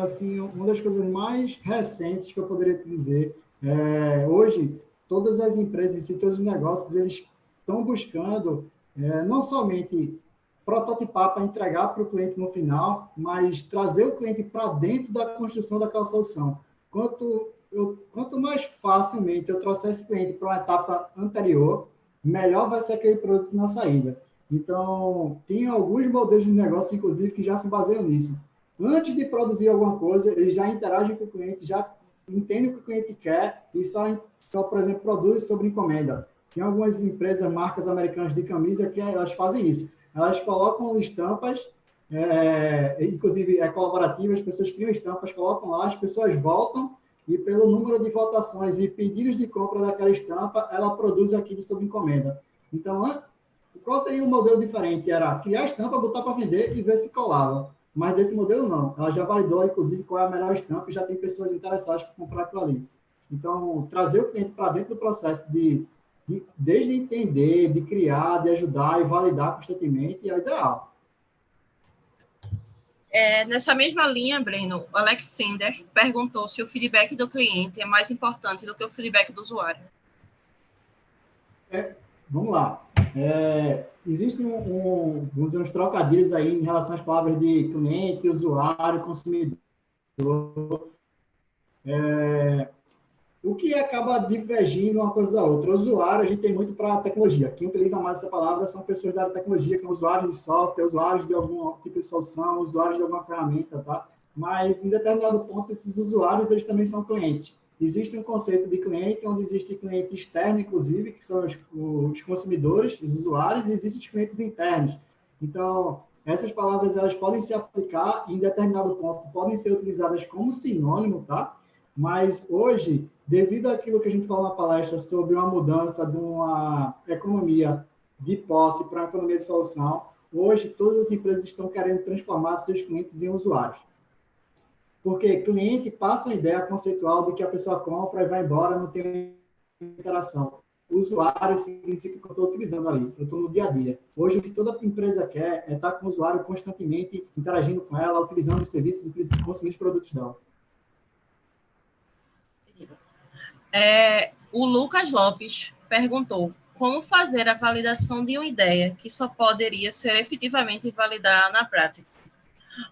S1: assim, uma das coisas mais recentes que eu poderia te dizer. Hoje, todas as empresas e todos os negócios, eles estão buscando não somente prototipar para entregar para o cliente no final, mas trazer o cliente para dentro da construção daquela solução. Quanto mais facilmente eu trouxer esse cliente para uma etapa anterior, melhor vai ser aquele produto na saída. Então, tem alguns modelos de negócio, inclusive, que já se baseiam nisso. Antes de produzir alguma coisa, eles já interagem com o cliente, já entendem o que o cliente quer e só por exemplo, produz sobre encomenda. Tem algumas empresas, marcas americanas de camisa, que elas fazem isso. Elas colocam estampas, inclusive colaborativas, as pessoas criam estampas, colocam lá, as pessoas voltam e pelo número de votações e pedidos de compra daquela estampa, ela produz aquilo sob encomenda. Então, qual seria o modelo diferente? Era criar a estampa, botar para vender e ver se colava. Mas desse modelo, não. Ela já validou, inclusive, qual é a melhor estampa e já tem pessoas interessadas por comprar aquilo ali. Então, trazer o cliente para dentro do processo desde entender, de criar, de ajudar e validar constantemente é o ideal.
S2: Nessa mesma linha, Breno, o Alexander perguntou se o feedback do cliente é mais importante do que o feedback do usuário.
S1: Vamos lá. Existem vamos dizer, uns trocadilhos aí em relação às palavras de cliente, usuário, consumidor. O que acaba divergindo uma coisa da outra? O usuário, a gente tem muito para a tecnologia. Quem utiliza mais essa palavra são pessoas da área de tecnologia, que são usuários de software, usuários de algum tipo de solução, usuários de alguma ferramenta, tá? Mas, em determinado ponto, esses usuários, eles também são clientes. Existe um conceito de cliente, onde existe cliente externo, inclusive, que são os consumidores, os usuários, e existem os clientes internos. Então, essas palavras, elas podem se aplicar em determinado ponto, podem ser utilizadas como sinônimo, tá? Mas, hoje, devido àquilo que a gente falou na palestra sobre uma mudança de uma economia de posse para uma economia de solução, hoje todas as empresas estão querendo transformar seus clientes em usuários. Porque cliente passa uma ideia conceitual de que a pessoa compra e vai embora, não tem interação. O usuário significa que eu estou utilizando ali, eu estou no dia a dia. Hoje, o que toda empresa quer é estar com o usuário constantemente interagindo com ela, utilizando os serviços, consumindo os produtos dela.
S2: O Lucas Lopes perguntou como fazer a validação de uma ideia que só poderia ser efetivamente validada na prática.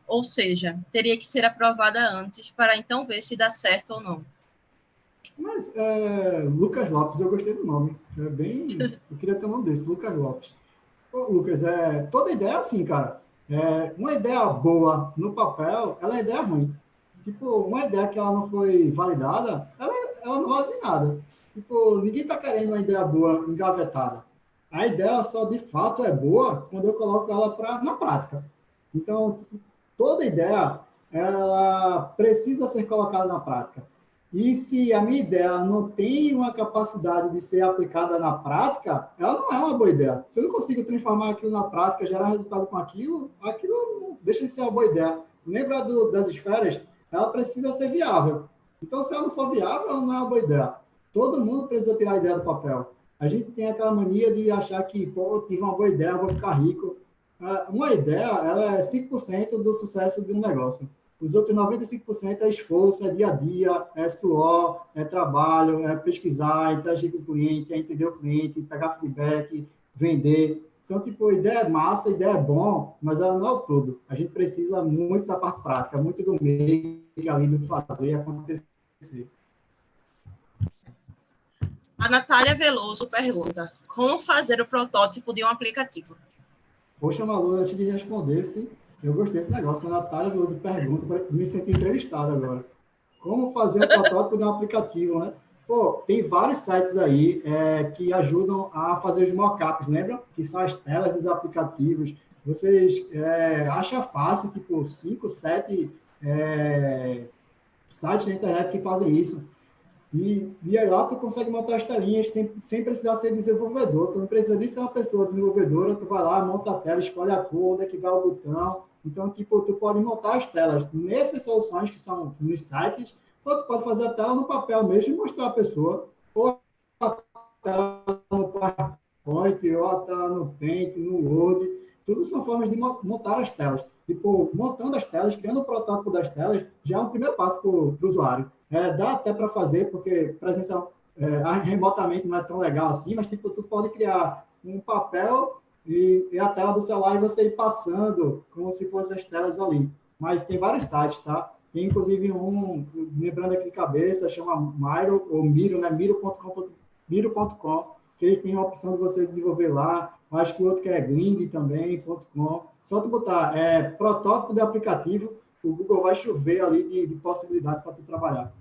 S2: Ou seja, teria que ser aprovada antes para então ver se dá certo ou não.
S1: Mas, Lucas Lopes, eu gostei do nome. Eu queria ter o nome desse, Lucas Lopes. Ô, Lucas, toda ideia é assim, cara. Uma ideia boa no papel, ela é ideia ruim. Tipo, uma ideia que ela não foi validada, ela não vale de nada. Tipo, ninguém está querendo uma ideia boa engavetada. A ideia só de fato é boa quando eu coloco ela na prática. Então, tipo, toda ideia, ela precisa ser colocada na prática. E se a minha ideia não tem uma capacidade de ser aplicada na prática, ela não é uma boa ideia. Se eu não consigo transformar aquilo na prática, gerar resultado com aquilo não deixa de ser uma boa ideia. Lembra das esferas? Ela precisa ser viável. Então, se ela não for viável, ela não é uma boa ideia. Todo mundo precisa tirar a ideia do papel. A gente tem aquela mania de achar que, pô, eu tive uma boa ideia, vou ficar rico. Uma ideia, ela é 5% do sucesso de um negócio. Os outros 95% é esforço, é dia a dia, é suor, é trabalho, é pesquisar, é interagir com o cliente, é entender o cliente, pegar feedback, vender. Então, tipo, ideia é massa, ideia é bom, mas ela não é o todo. A gente precisa muito da parte prática, muito do meio ali do fazer acontecer.
S2: A Natália Veloso pergunta: como fazer o protótipo de um aplicativo?
S1: Poxa, Malu, antes de responder, sim, eu gostei desse negócio. A Natália Veloso pergunta, me senti entrevistado agora. Como fazer um protótipo de um aplicativo, né? Pô, tem vários sites aí que ajudam a fazer os mockups, lembra? Que são as telas dos aplicativos. Vocês acham fácil, tipo, 5, 7 sites na internet que fazem isso. E aí lá tu consegue montar as telinhas sem precisar ser desenvolvedor. Tu não precisa de ser uma pessoa desenvolvedora, tu vai lá, monta a tela, escolhe a cor, onde é que vai o botão. Então, tipo, tu pode montar as telas nessas soluções que são nos sites, ou tu pode fazer a tela no papel mesmo e mostrar a pessoa. Ou a tela no PowerPoint, ou a tela no Paint, no Word. Tudo são formas de montar as telas. Tipo, montando as telas, criando o protótipo das telas, já é um primeiro passo para o usuário. Dá até para fazer, porque presencial remotamente não é tão legal assim, mas tipo, tu pode criar um papel e a tela do celular e você ir passando como se fossem as telas ali. Mas tem vários sites, tá? Tem inclusive lembrando aqui de cabeça, chama Miro, ou Miro, né? Miro.com, que ele tem a opção de você desenvolver lá. Acho que o outro que é Glind também.com. Só tu botar protótipo de aplicativo, o Google vai chover ali de possibilidade para tu trabalhar.